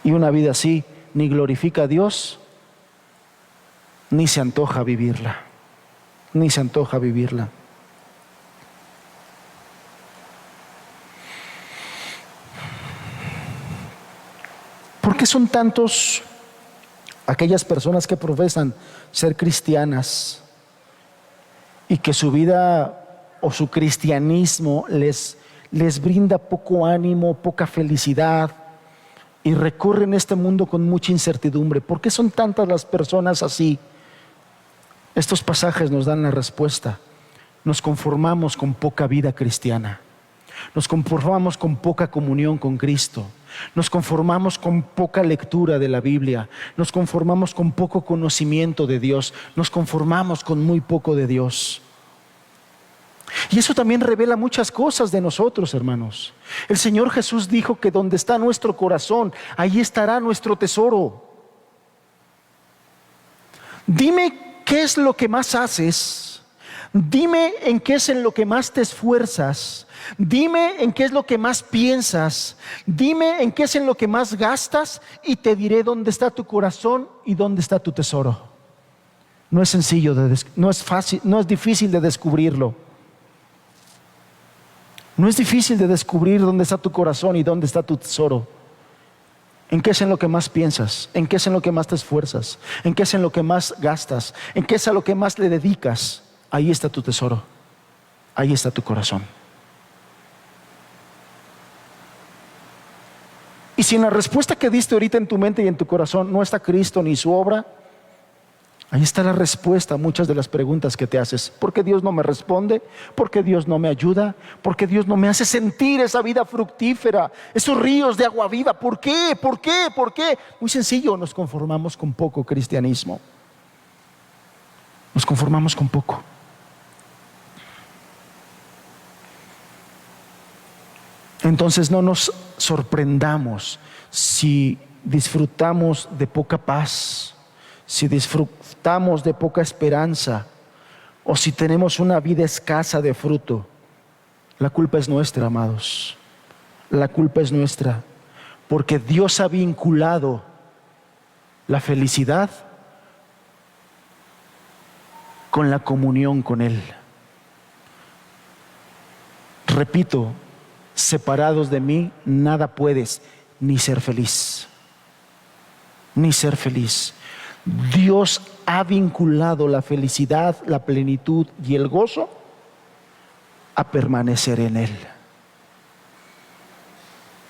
Y una vida así ni glorifica a Dios, ni se antoja vivirla. Ni se antoja vivirla. ¿Por qué son tantos aquellas personas que profesan ser cristianas y que su vida o su cristianismo les brinda poco ánimo, poca felicidad y recorren este mundo con mucha incertidumbre? ¿Por qué son tantas las personas así? Estos pasajes nos dan la respuesta. Nos conformamos con poca vida cristiana. Nos conformamos con poca comunión con Cristo. Nos conformamos con poca lectura de la Biblia. Nos conformamos con poco conocimiento de Dios. Nos conformamos con muy poco de Dios. Y eso también revela muchas cosas de nosotros, hermanos. El Señor Jesús dijo que donde está nuestro corazón, ahí estará nuestro tesoro. Dime qué es lo que más haces. Dime en qué es en lo que más te esfuerzas. Dime en qué es lo que más piensas. Dime en qué es en lo que más gastas y te diré dónde está tu corazón y dónde está tu tesoro. No es sencillo, no es fácil, no es difícil de descubrirlo. No es difícil de descubrir dónde está tu corazón y dónde está tu tesoro. ¿En qué es en lo que más piensas? ¿En qué es en lo que más te esfuerzas? ¿En qué es en lo que más gastas? ¿En qué es a lo que más le dedicas? Ahí está tu tesoro. Ahí está tu corazón. Y si en la respuesta que diste ahorita en tu mente y en tu corazón no está Cristo ni su obra, ahí está la respuesta a muchas de las preguntas que te haces. ¿Por qué Dios no me responde? ¿Por qué Dios no me ayuda? ¿Por qué Dios no me hace sentir esa vida fructífera? Esos ríos de agua viva. ¿Por qué? ¿Por qué? ¿Por qué? Muy sencillo, nos conformamos con poco cristianismo. Nos conformamos con poco. Entonces no nos sorprendamos si disfrutamos de poca paz, si disfrutamos de poca esperanza o si tenemos una vida escasa de fruto. La culpa es nuestra, amados. La culpa es nuestra, porque Dios ha vinculado la felicidad con la comunión con Él. Repito, separados de mí, nada puedes, ni ser feliz. Ni ser feliz. Dios ha vinculado la felicidad, la plenitud y el gozo a permanecer en Él.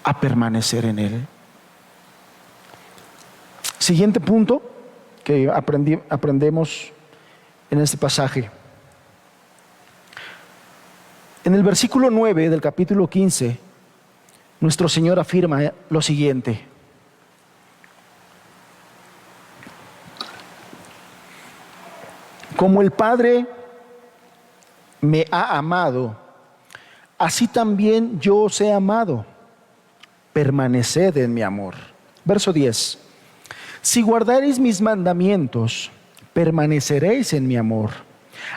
A permanecer en Él. Siguiente punto que aprendemos en este pasaje. En el versículo 9 del capítulo 15, nuestro Señor afirma lo siguiente: como el Padre me ha amado, así también yo os he amado. Permaneced en mi amor. Verso 10. Si guardareis mis mandamientos, permaneceréis en mi amor,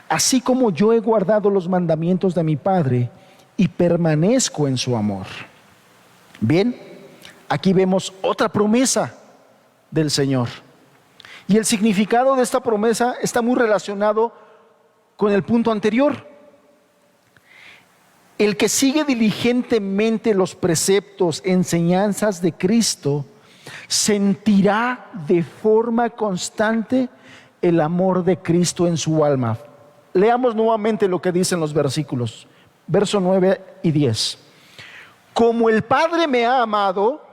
así como yo he guardado los mandamientos de mi Padre y permanezco en su amor. Bien, aquí vemos otra promesa del Señor. Y el significado de esta promesa está muy relacionado con el punto anterior. El que sigue diligentemente los preceptos, enseñanzas de Cristo, sentirá de forma constante el amor de Cristo en su alma. Leamos nuevamente lo que dicen los versículos, verso 9 y 10. Como el Padre me ha amado,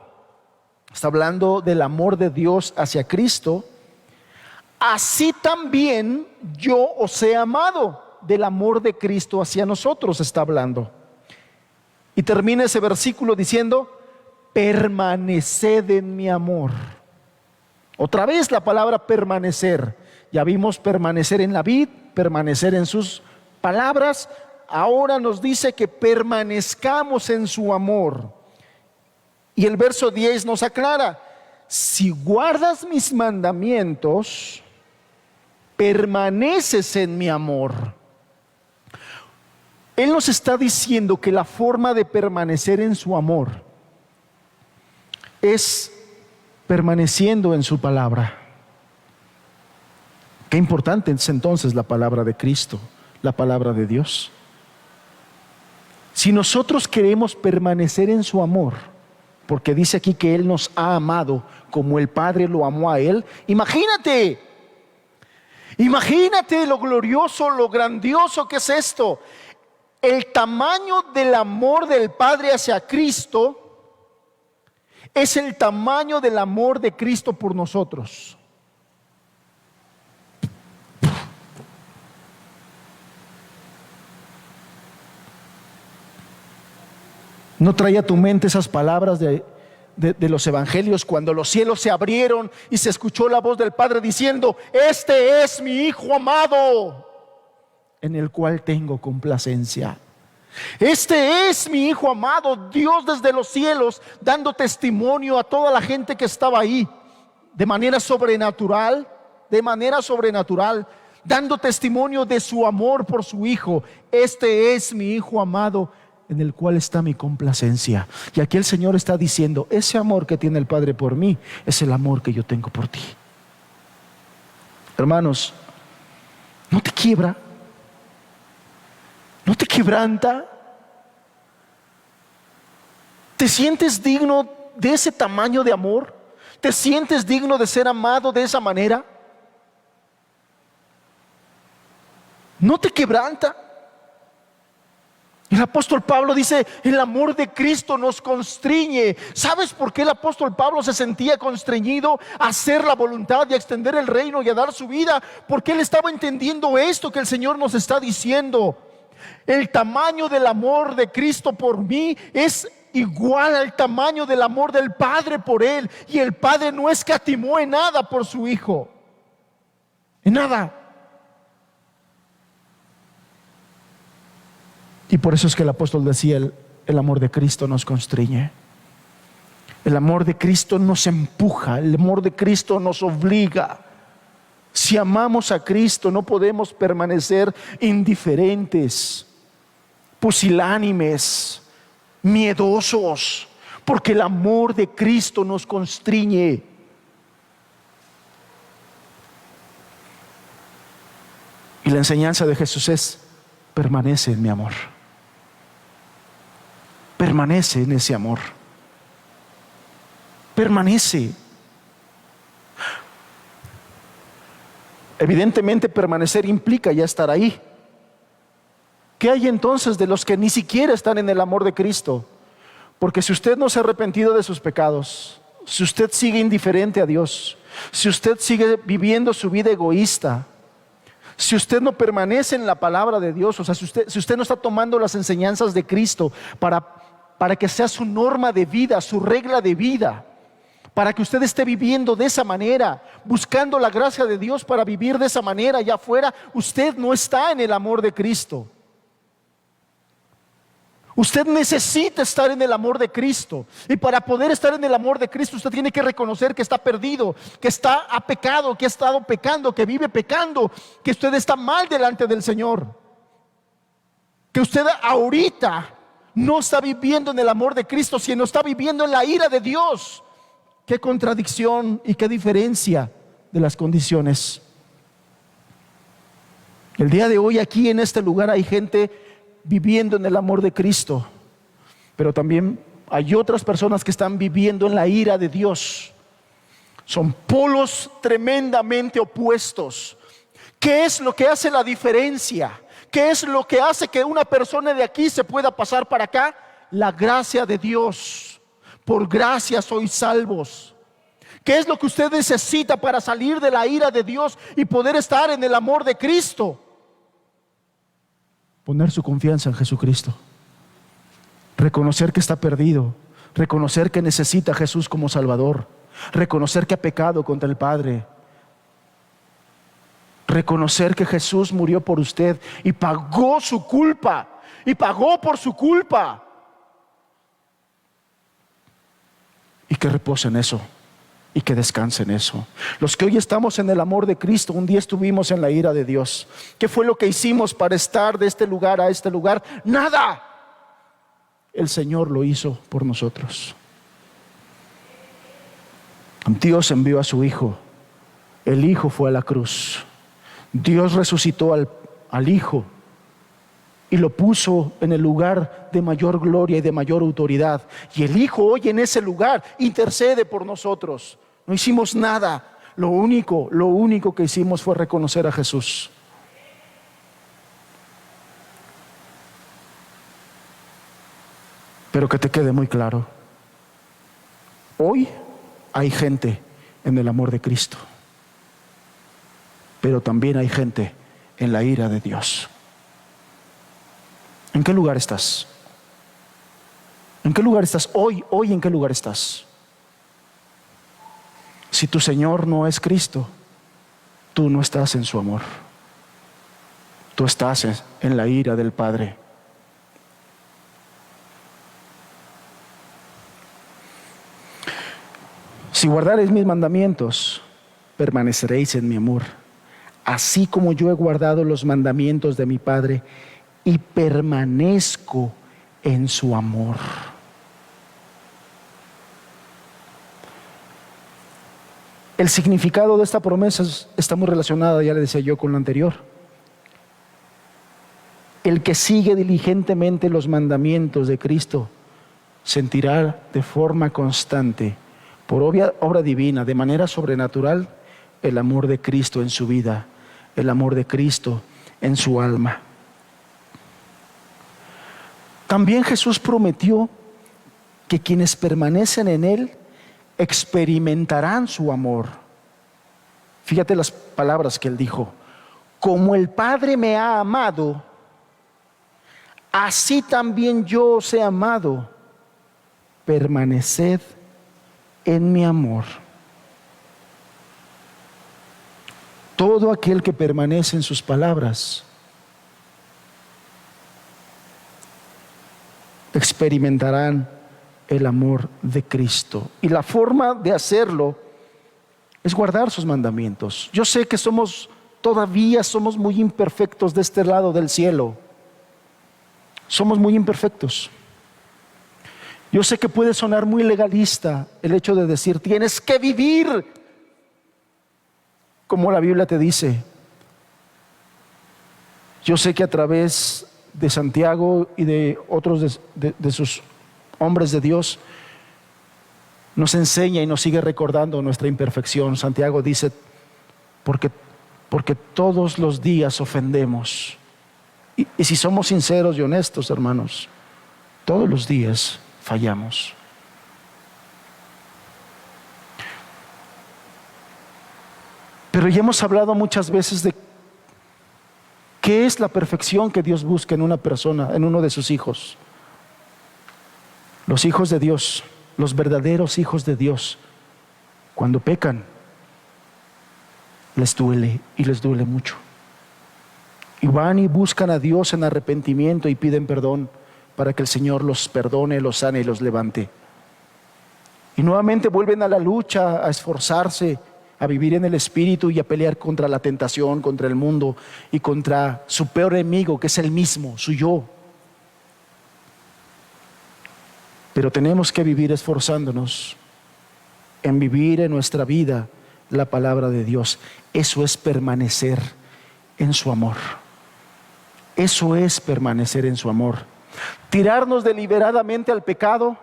está hablando del amor de Dios hacia Cristo, así también yo os he amado. Del amor de Cristo hacia nosotros está hablando. Y termina ese versículo diciendo: permaneced en mi amor. Otra vez la palabra permanecer. Ya vimos permanecer en la vid, permanecer en sus palabras. Ahora nos dice que permanezcamos en su amor. Y el verso 10 nos aclara: si guardas mis mandamientos, permaneces en mi amor. Él nos está diciendo que la forma de permanecer en su amor es permaneciendo en su palabra. Qué importante es entonces la palabra de Cristo, la palabra de Dios. Si nosotros queremos permanecer en su amor, porque dice aquí que Él nos ha amado como el Padre lo amó a Él, imagínate lo glorioso, lo grandioso que es esto. El tamaño del amor del Padre hacia Cristo es el tamaño del amor de Cristo por nosotros. ¿No trae a tu mente esas palabras de los evangelios cuando los cielos se abrieron y se escuchó la voz del Padre diciendo: este es mi Hijo amado, en el cual tengo complacencia? Este es mi Hijo amado. Dios desde los cielos dando testimonio a toda la gente que estaba ahí de manera sobrenatural, de manera sobrenatural, dando testimonio de su amor por su Hijo. Este es mi Hijo amado, en el cual está mi complacencia. Y aquí el Señor está diciendo, ese amor que tiene el Padre por mí es el amor que yo tengo por ti. Hermanos, ¿no te quiebra? ¿No te quebranta? ¿Te sientes digno de ese tamaño de amor? ¿Te sientes digno de ser amado de esa manera? ¿No te quebranta? El apóstol Pablo dice, el amor de Cristo nos constriñe. ¿Sabes por qué el apóstol Pablo se sentía constreñido a hacer la voluntad y a extender el reino y a dar su vida? Porque él estaba entendiendo esto que el Señor nos está diciendo. El tamaño del amor de Cristo por mí es igual al tamaño del amor del Padre por él. Y el Padre no escatimó en nada por su Hijo. En nada. Y por eso es que el apóstol decía, el amor de Cristo nos constriñe. El amor de Cristo nos empuja, el amor de Cristo nos obliga. Si amamos a Cristo, no podemos permanecer indiferentes, pusilánimes, miedosos, porque el amor de Cristo nos constriñe. Y la enseñanza de Jesús es, permanece en mi amor. Permanece en ese amor. Permanece. Evidentemente permanecer implica ya estar ahí. ¿Qué hay entonces de los que ni siquiera están en el amor de Cristo? Porque si usted no se ha arrepentido de sus pecados, si usted sigue indiferente a Dios, si usted sigue viviendo su vida egoísta, si usted no permanece en la palabra de Dios, o sea, si usted no está tomando las enseñanzas de Cristo para que sea su norma de vida, su regla de vida, para que usted esté viviendo de esa manera, buscando la gracia de Dios para vivir de esa manera allá afuera, usted no está en el amor de Cristo. Usted necesita estar en el amor de Cristo. Y para poder estar en el amor de Cristo, usted tiene que reconocer que está perdido, que está a pecado, que ha estado pecando, que vive pecando, que usted está mal delante del Señor, que usted ahorita no está viviendo en el amor de Cristo, sino está viviendo en la ira de Dios. Qué contradicción y qué diferencia de las condiciones. El día de hoy aquí en este lugar hay gente viviendo en el amor de Cristo, pero también hay otras personas que están viviendo en la ira de Dios. Son polos tremendamente opuestos. ¿Qué es lo que hace la diferencia? ¿Qué es lo que hace que una persona de aquí se pueda pasar para acá? La gracia de Dios. Por gracia sois salvos. ¿Qué es lo que usted necesita para salir de la ira de Dios y poder estar en el amor de Cristo? Poner su confianza en Jesucristo. Reconocer que está perdido. Reconocer que necesita a Jesús como Salvador. Reconocer que ha pecado contra el Padre. Reconocer que Jesús murió por usted y pagó su culpa. Y pagó por su culpa. Y que repose en eso. Y que descanse en eso. Los que hoy estamos en el amor de Cristo, un día estuvimos en la ira de Dios. ¿Qué fue lo que hicimos para estar de este lugar a este lugar? Nada. El Señor lo hizo por nosotros. Dios envió a su Hijo. El Hijo fue a la cruz. Dios resucitó al Hijo y lo puso en el lugar de mayor gloria y de mayor autoridad. Y el Hijo hoy en ese lugar intercede por nosotros. No hicimos nada. Lo único que hicimos fue reconocer a Jesús. Pero que te quede muy claro. Hoy hay gente en el amor de Cristo. Pero también hay gente en la ira de Dios. ¿En qué lugar estás? ¿En qué lugar estás hoy? Hoy, ¿en qué lugar estás? Si tu Señor no es Cristo, tú no estás en su amor. Tú estás en la ira del Padre. Si guardares mis mandamientos, permaneceréis en mi amor, así como yo he guardado los mandamientos de mi Padre y permanezco en su amor. El significado de esta promesa está muy relacionada, ya le decía yo, con lo anterior. El que sigue diligentemente los mandamientos de Cristo sentirá de forma constante, por obra divina, de manera sobrenatural, el amor de Cristo en su vida, el amor de Cristo en su alma. También Jesús prometió que quienes permanecen en Él experimentarán su amor. Fíjate las palabras que Él dijo: como el Padre me ha amado, así también yo os he amado, permaneced en mi amor. Todo aquel que permanece en sus palabras experimentarán el amor de Cristo. Y la forma de hacerlo es guardar sus mandamientos. Yo sé que todavía somos muy imperfectos de este lado del cielo. Somos muy imperfectos. Yo sé que puede sonar muy legalista el hecho de decir, tienes que vivir como la Biblia te dice. Yo sé que a través de Santiago y de otros de sus hombres de Dios, nos enseña y nos sigue recordando nuestra imperfección. Santiago dice, porque todos los días ofendemos. Y si somos sinceros y honestos, hermanos, todos los días fallamos. Pero ya hemos hablado muchas veces de qué es la perfección que Dios busca en una persona, en uno de sus hijos. Los hijos de Dios, los verdaderos hijos de Dios, cuando pecan, les duele y les duele mucho. Y van y buscan a Dios en arrepentimiento y piden perdón para que el Señor los perdone, los sane y los levante. Y nuevamente vuelven a la lucha, a esforzarse, a vivir en el Espíritu y a pelear contra la tentación, contra el mundo y contra su peor enemigo, que es el mismo, su yo. Pero tenemos que vivir esforzándonos en vivir en nuestra vida la palabra de Dios. Eso es permanecer en su amor. Eso es permanecer en su amor. Tirarnos deliberadamente al pecado,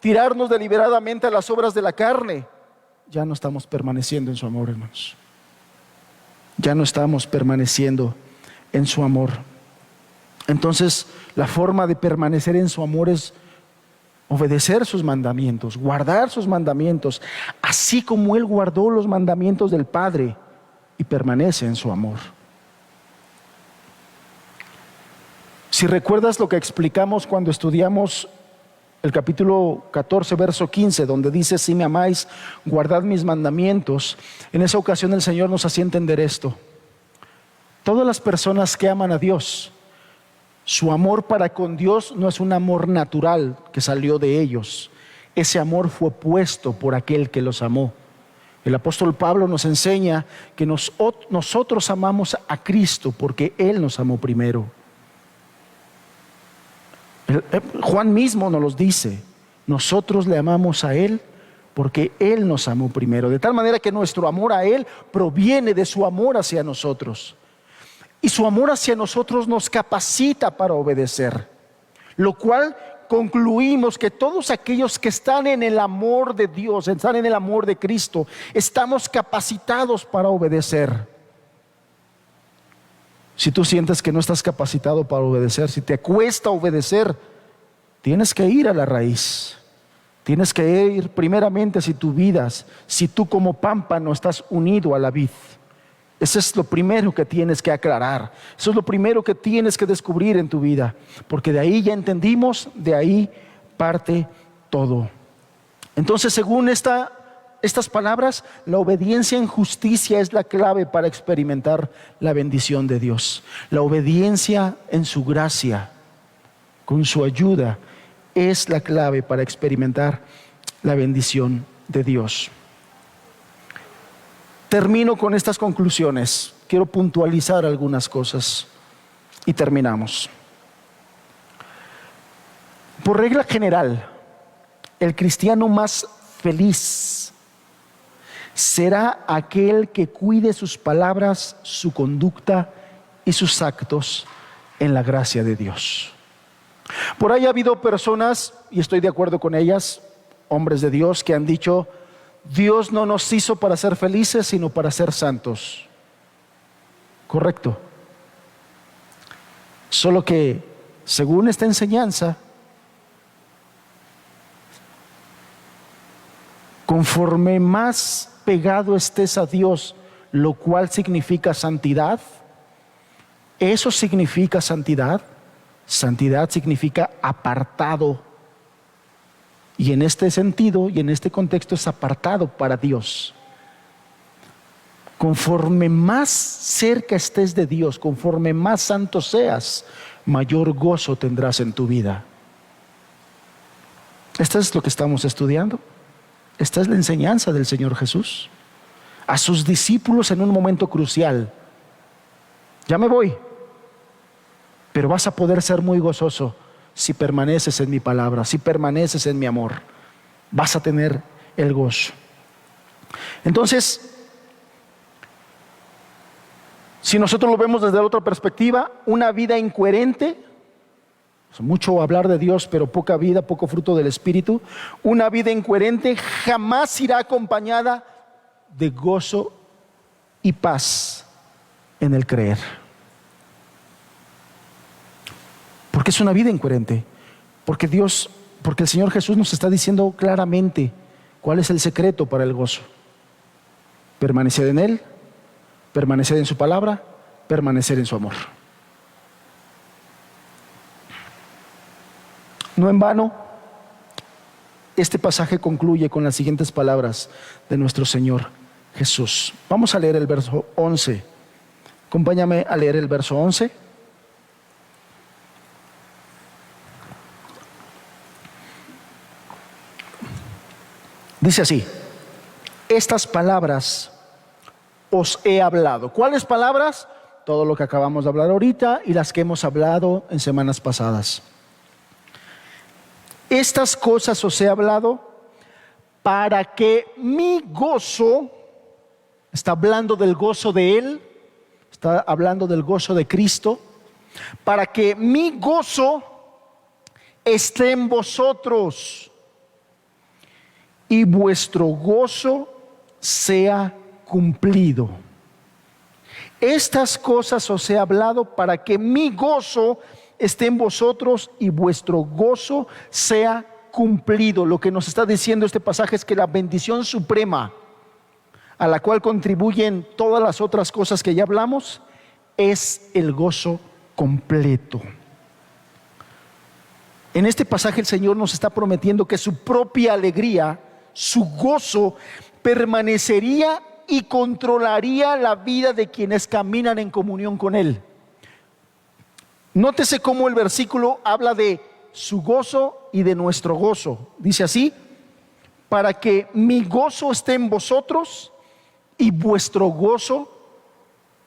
tirarnos deliberadamente a las obras de la carne, ya no estamos permaneciendo en su amor, hermanos. Ya no estamos permaneciendo en su amor. Entonces, la forma de permanecer en su amor es obedecer sus mandamientos, guardar sus mandamientos, así como Él guardó los mandamientos del Padre y permanece en su amor. Si recuerdas lo que explicamos cuando estudiamos el capítulo 14, verso 15, donde dice, si me amáis, guardad mis mandamientos, en esa ocasión el Señor nos hacía entender esto. Todas las personas que aman a Dios, su amor para con Dios no es un amor natural que salió de ellos. Ese amor fue puesto por aquel que los amó. El apóstol Pablo nos enseña que nosotros amamos a Cristo porque Él nos amó primero. Juan mismo nos los dice, nosotros le amamos a Él porque Él nos amó primero. De tal manera que nuestro amor a Él proviene de su amor hacia nosotros. Y su amor hacia nosotros nos capacita para obedecer. Lo cual concluimos que todos aquellos que están en el amor de Dios, están en el amor de Cristo, estamos capacitados para obedecer. Si tú sientes que no estás capacitado para obedecer, si te cuesta obedecer, tienes que ir a la raíz. Tienes que ir primeramente si tú como pámpano estás unido a la vid. Eso es lo primero que tienes que aclarar. Eso es lo primero que tienes que descubrir en tu vida. Porque de ahí ya entendimos, de ahí parte todo. Entonces, según estas palabras, la obediencia en justicia es la clave para experimentar la bendición de Dios. La obediencia en su gracia, con su ayuda, es la clave para experimentar la bendición de Dios. Termino con estas conclusiones. Quiero puntualizar algunas cosas y terminamos. Por regla general, el cristiano más feliz será aquel que cuide sus palabras, su conducta y sus actos en la gracia de Dios. Por ahí ha habido personas, y estoy de acuerdo con ellas, hombres de Dios, que han dicho: Dios no nos hizo para ser felices, sino para ser santos. Correcto. Solo que, según esta enseñanza, conforme más pegado estés a Dios, lo cual significa santidad, eso significa santidad. Santidad significa apartado. Y en este sentido y en este contexto es apartado para Dios. Conforme más cerca estés de Dios, conforme más santo seas, mayor gozo tendrás en tu vida. Esto es lo que estamos estudiando. Esta es la enseñanza del Señor Jesús a sus discípulos en un momento crucial. Ya me voy, pero vas a poder ser muy gozoso si permaneces en mi palabra, si permaneces en mi amor. Vas a tener el gozo. Entonces, si nosotros lo vemos desde la otra perspectiva, una vida incoherente, mucho hablar de Dios, pero poca vida, poco fruto del Espíritu. Una vida incoherente jamás irá acompañada de gozo y paz en el creer. Porque es una vida incoherente. Porque el Señor Jesús nos está diciendo claramente cuál es el secreto para el gozo. Permanecer en Él, permanecer en su palabra, permanecer en su amor. No en vano, este pasaje concluye con las siguientes palabras de nuestro Señor Jesús. Vamos a leer el verso 11. Acompáñame a leer el verso 11. Dice así: estas palabras os he hablado. ¿Cuáles palabras? Todo lo que acabamos de hablar ahorita y las que hemos hablado en semanas pasadas. Estas cosas os he hablado para que mi gozo, está hablando del gozo de Él, está hablando del gozo de Cristo, para que mi gozo esté en vosotros y vuestro gozo sea cumplido. Estas cosas os he hablado para que mi gozo esté en vosotros y vuestro gozo sea cumplido. Lo que nos está diciendo este pasaje es que la bendición suprema, a la cual contribuyen todas las otras cosas que ya hablamos, es el gozo completo. En este pasaje el Señor nos está prometiendo que su propia alegría, su gozo, permanecería y controlaría la vida de quienes caminan en comunión con Él. Nótese cómo el versículo habla de su gozo y de nuestro gozo. Dice así: para que mi gozo esté en vosotros y vuestro gozo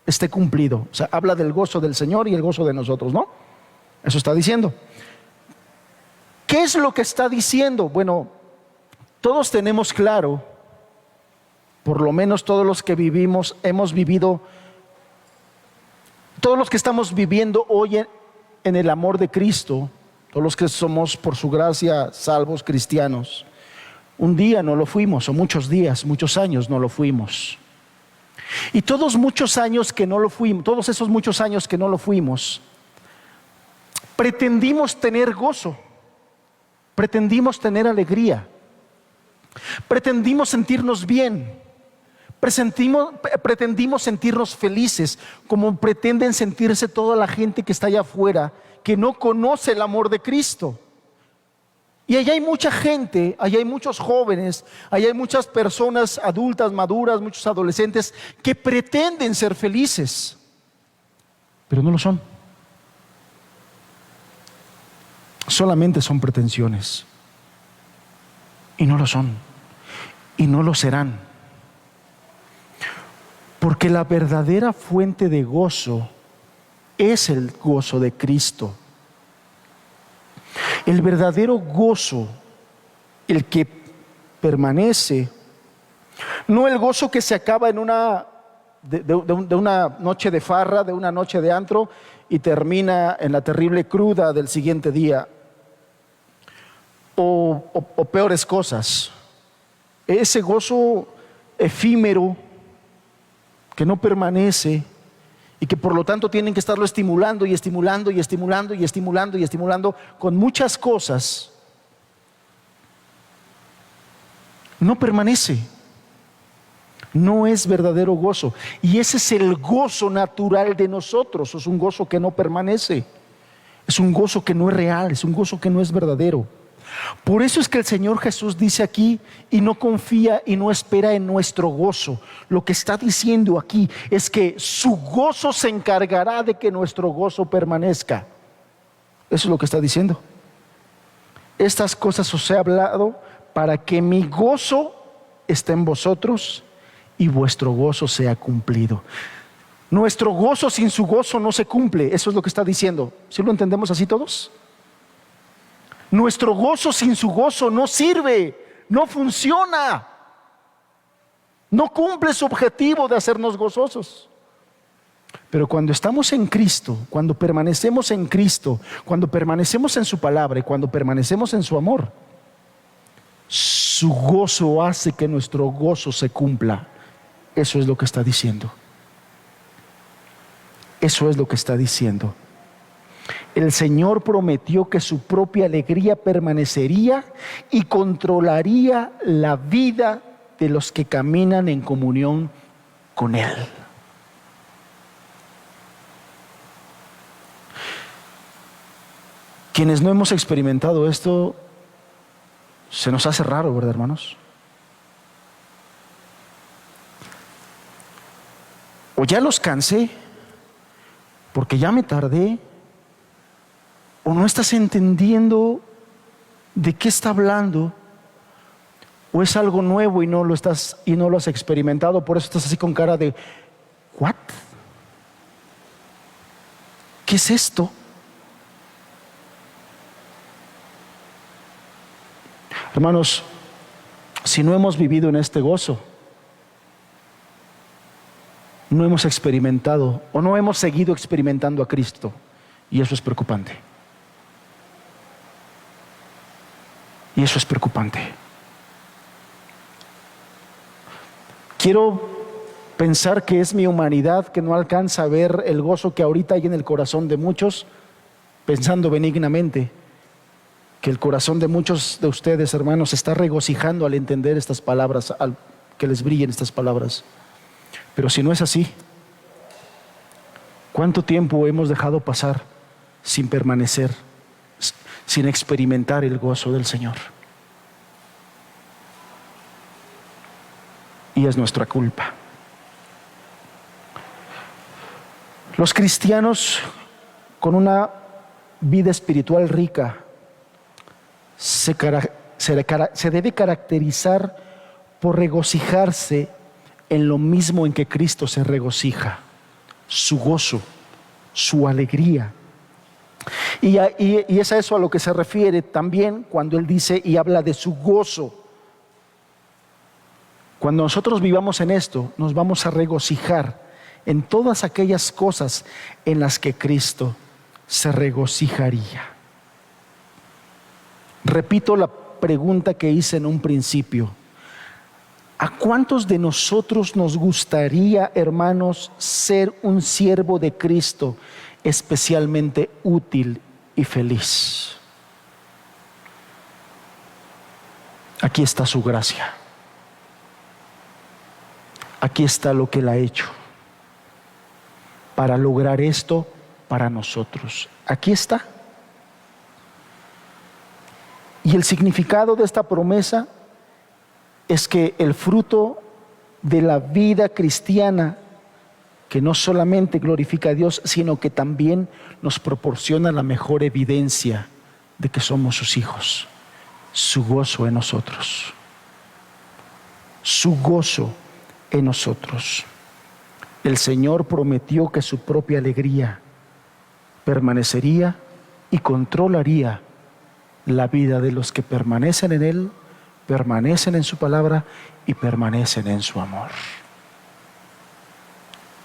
esté cumplido. O sea, habla del gozo del Señor y el gozo de nosotros, ¿no? Eso está diciendo. ¿Qué es lo que está diciendo? Bueno, todos tenemos claro, por lo menos todos los que vivimos, hemos vivido, todos los que estamos viviendo hoy en el amor de Cristo, todos los que somos por su gracia salvos cristianos, un día no lo fuimos, o muchos días, muchos años no lo fuimos. Y todos muchos años que no lo fuimos, todos esos muchos años que no lo fuimos, pretendimos tener gozo, pretendimos tener alegría, pretendimos sentirnos bien, pretendimos sentirnos felices, como pretenden sentirse toda la gente que está allá afuera, que no conoce el amor de Cristo. Y allá hay mucha gente, allá hay muchos jóvenes, allá hay muchas personas adultas, maduras, muchos adolescentes que pretenden ser felices, pero no lo son. Solamente son pretensiones. Y no lo son. Y no lo serán. Porque la verdadera fuente de gozo es el gozo de Cristo. El verdadero gozo, el que permanece, no el gozo que se acaba en de una noche de farra, de una noche de antro y termina en la terrible cruda del siguiente día, o peores cosas. Ese gozo efímero que no permanece y que por lo tanto tienen que estarlo estimulando y estimulando y estimulando y estimulando y estimulando con muchas cosas, no permanece. No es verdadero gozo. Y ese es el gozo natural de nosotros. Es un gozo que no permanece. Es un gozo que no es real. Es un gozo que no es verdadero. Por eso es que el Señor Jesús dice aquí, y no confía y no espera en nuestro gozo. Lo que está diciendo aquí es que su gozo se encargará de que nuestro gozo permanezca. Eso es lo que está diciendo. Estas cosas os he hablado para que mi gozo esté en vosotros y vuestro gozo sea cumplido. Nuestro gozo sin su gozo no se cumple. Eso es lo que está diciendo. ¿Sí lo entendemos así todos? Nuestro gozo sin su gozo no sirve, no funciona, no cumple su objetivo de hacernos gozosos. Pero cuando estamos en Cristo, cuando permanecemos en Cristo, cuando permanecemos en su palabra y cuando permanecemos en su amor, su gozo hace que nuestro gozo se cumpla. Eso es lo que está diciendo. Eso es lo que está diciendo. El Señor prometió que su propia alegría permanecería y controlaría la vida de los que caminan en comunión con Él. Quienes no hemos experimentado esto, se nos hace raro, ¿verdad, hermanos? O ya los cansé, porque ya me tardé, o no estás entendiendo de qué está hablando, o es algo nuevo y no lo has experimentado, por eso estás así con cara de ¿what? ¿Qué es esto? Hermanos, si no hemos vivido en este gozo, no hemos experimentado o no hemos seguido experimentando a Cristo, y eso es preocupante. Y eso es preocupante. Quiero pensar que es mi humanidad que no alcanza a ver el gozo que ahorita hay en el corazón de muchos, pensando benignamente que el corazón de muchos de ustedes, hermanos, se está regocijando al entender estas palabras, al que les brillen estas palabras. Pero si no es así, ¿cuánto tiempo hemos dejado pasar sin permanecer, sin experimentar el gozo del Señor? Y es nuestra culpa. Los cristianos con una vida espiritual rica se debe caracterizar por regocijarse en lo mismo en que Cristo se regocija, su gozo, su alegría. Y es a eso a lo que se refiere también cuando Él dice y habla de su gozo. Cuando nosotros vivamos en esto, nos vamos a regocijar en todas aquellas cosas en las que Cristo se regocijaría. Repito la pregunta que hice en un principio. ¿A cuántos de nosotros nos gustaría, hermanos, ser un siervo de Cristo especialmente útil y feliz? Aquí está su gracia. Aquí está lo que Él ha hecho para lograr esto para nosotros. Aquí está. Y el significado de esta promesa es que el fruto de la vida cristiana, que no solamente glorifica a Dios, sino que también nos proporciona la mejor evidencia de que somos sus hijos, su gozo en nosotros. Su gozo en nosotros. El Señor prometió que su propia alegría permanecería y controlaría la vida de los que permanecen en Él, permanecen en su palabra y permanecen en su amor.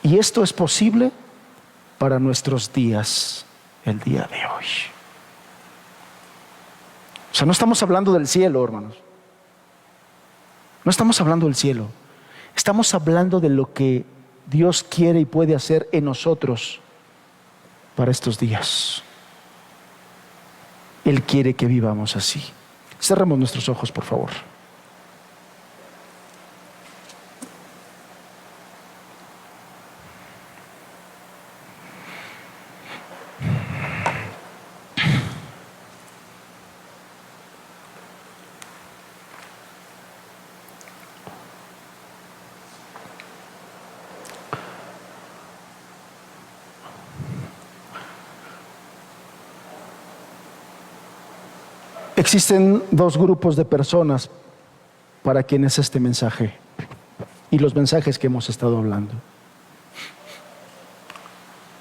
Y esto es posible para nuestros días, el día de hoy. O sea, no estamos hablando del cielo, hermanos. No estamos hablando del cielo. Estamos hablando de lo que Dios quiere y puede hacer en nosotros para estos días. Él quiere que vivamos así. Cerremos nuestros ojos, por favor. Existen dos grupos de personas para quienes este mensaje y los mensajes que hemos estado hablando.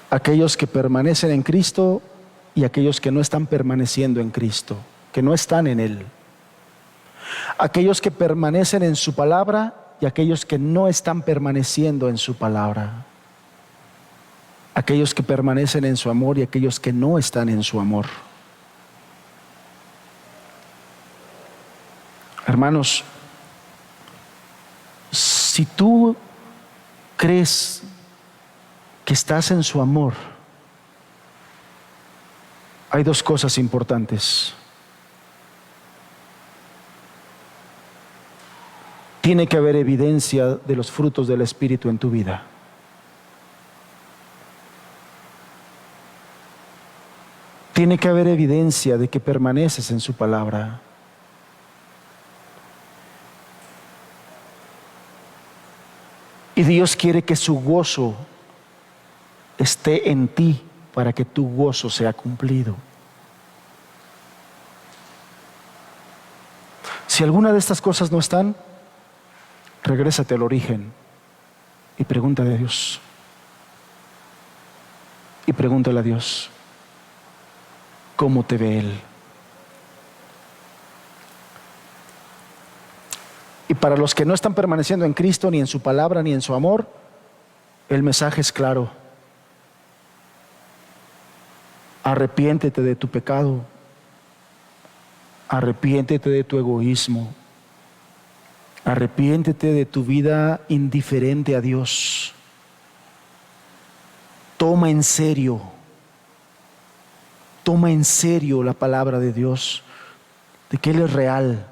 Aquellos que permanecen en Cristo y aquellos que no están permaneciendo en Cristo, que no están en Él. Aquellos que permanecen en su palabra y aquellos que no están permaneciendo en su palabra. Aquellos que permanecen en su amor y aquellos que no están en su amor. Hermanos, si tú crees que estás en su amor, hay dos cosas importantes. Tiene que haber evidencia de los frutos del Espíritu en tu vida. Tiene que haber evidencia de que permaneces en su palabra. Y Dios quiere que su gozo esté en ti para que tu gozo sea cumplido. Si alguna de estas cosas no están, regrésate al origen y pregúntale a Dios. Y pregúntale a Dios, ¿cómo te ve Él? Y para los que no están permaneciendo en Cristo, ni en su palabra, ni en su amor, el mensaje es claro. Arrepiéntete de tu pecado. Arrepiéntete de tu egoísmo. Arrepiéntete de tu vida indiferente a Dios. Toma en serio la palabra de Dios, de que Él es real.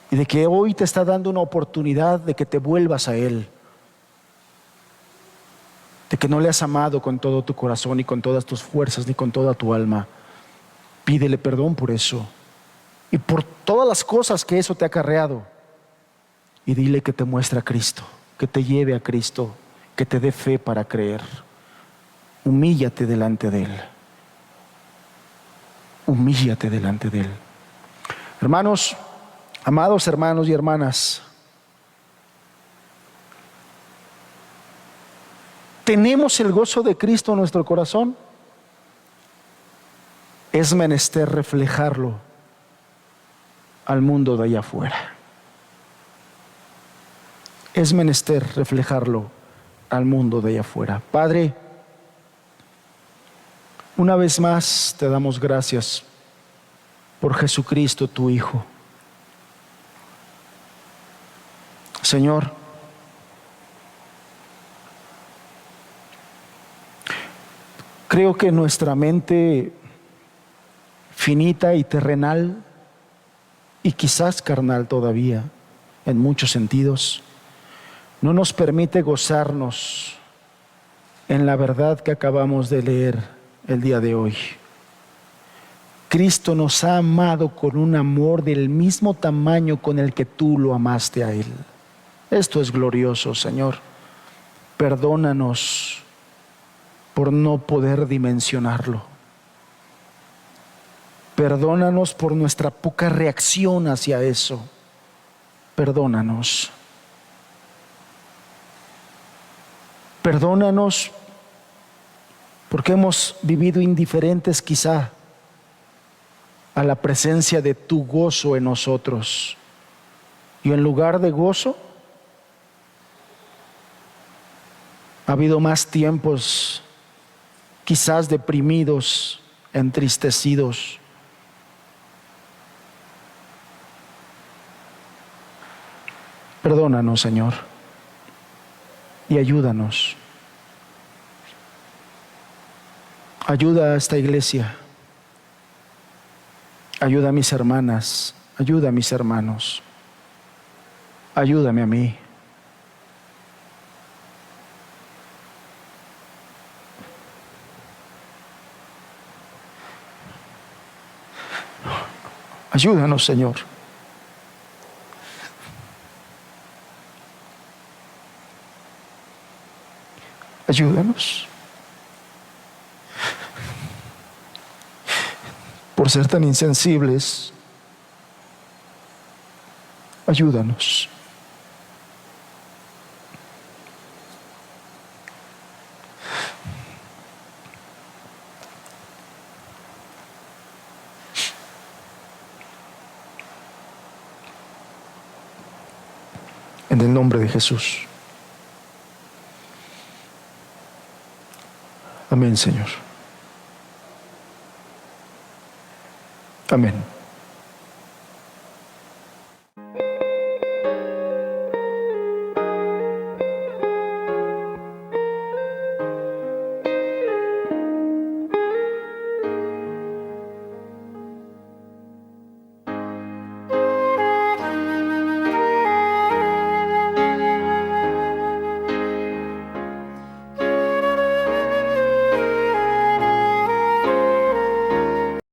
Y de que hoy te está dando una oportunidad de que te vuelvas a Él. De que no le has amado con todo tu corazón, ni con todas tus fuerzas, ni con toda tu alma. Pídele perdón por eso. Y por todas las cosas que eso te ha acarreado. Y dile que te muestre a Cristo, que te lleve a Cristo, que te dé fe para creer. Humíllate delante de Él. Humíllate delante de Él. Hermanos, amados hermanos y hermanas, ¿tenemos el gozo de Cristo en nuestro corazón? Es menester reflejarlo al mundo de allá afuera. Es menester reflejarlo al mundo de allá afuera. Padre, una vez más te damos gracias por Jesucristo, tu Hijo. Señor, creo que nuestra mente finita y terrenal, y quizás carnal todavía, en muchos sentidos, no nos permite gozarnos en la verdad que acabamos de leer el día de hoy. Cristo nos ha amado con un amor del mismo tamaño con el que tú lo amaste a Él. Esto es glorioso, Señor. Perdónanos por no poder dimensionarlo. Perdónanos por nuestra poca reacción hacia eso. Perdónanos. Perdónanos porque hemos vivido indiferentes quizá a la presencia de tu gozo en nosotros. Y en lugar de gozo, ha habido más tiempos quizás deprimidos, entristecidos. Perdónanos, Señor, y ayúdanos. Ayuda a esta iglesia. Ayuda a mis hermanas. Ayuda a mis hermanos. Ayúdame a mí. Ayúdanos, Señor. Ayúdanos. Por ser tan insensibles, ayúdanos. En el nombre de Jesús. Amén, Señor. Amén.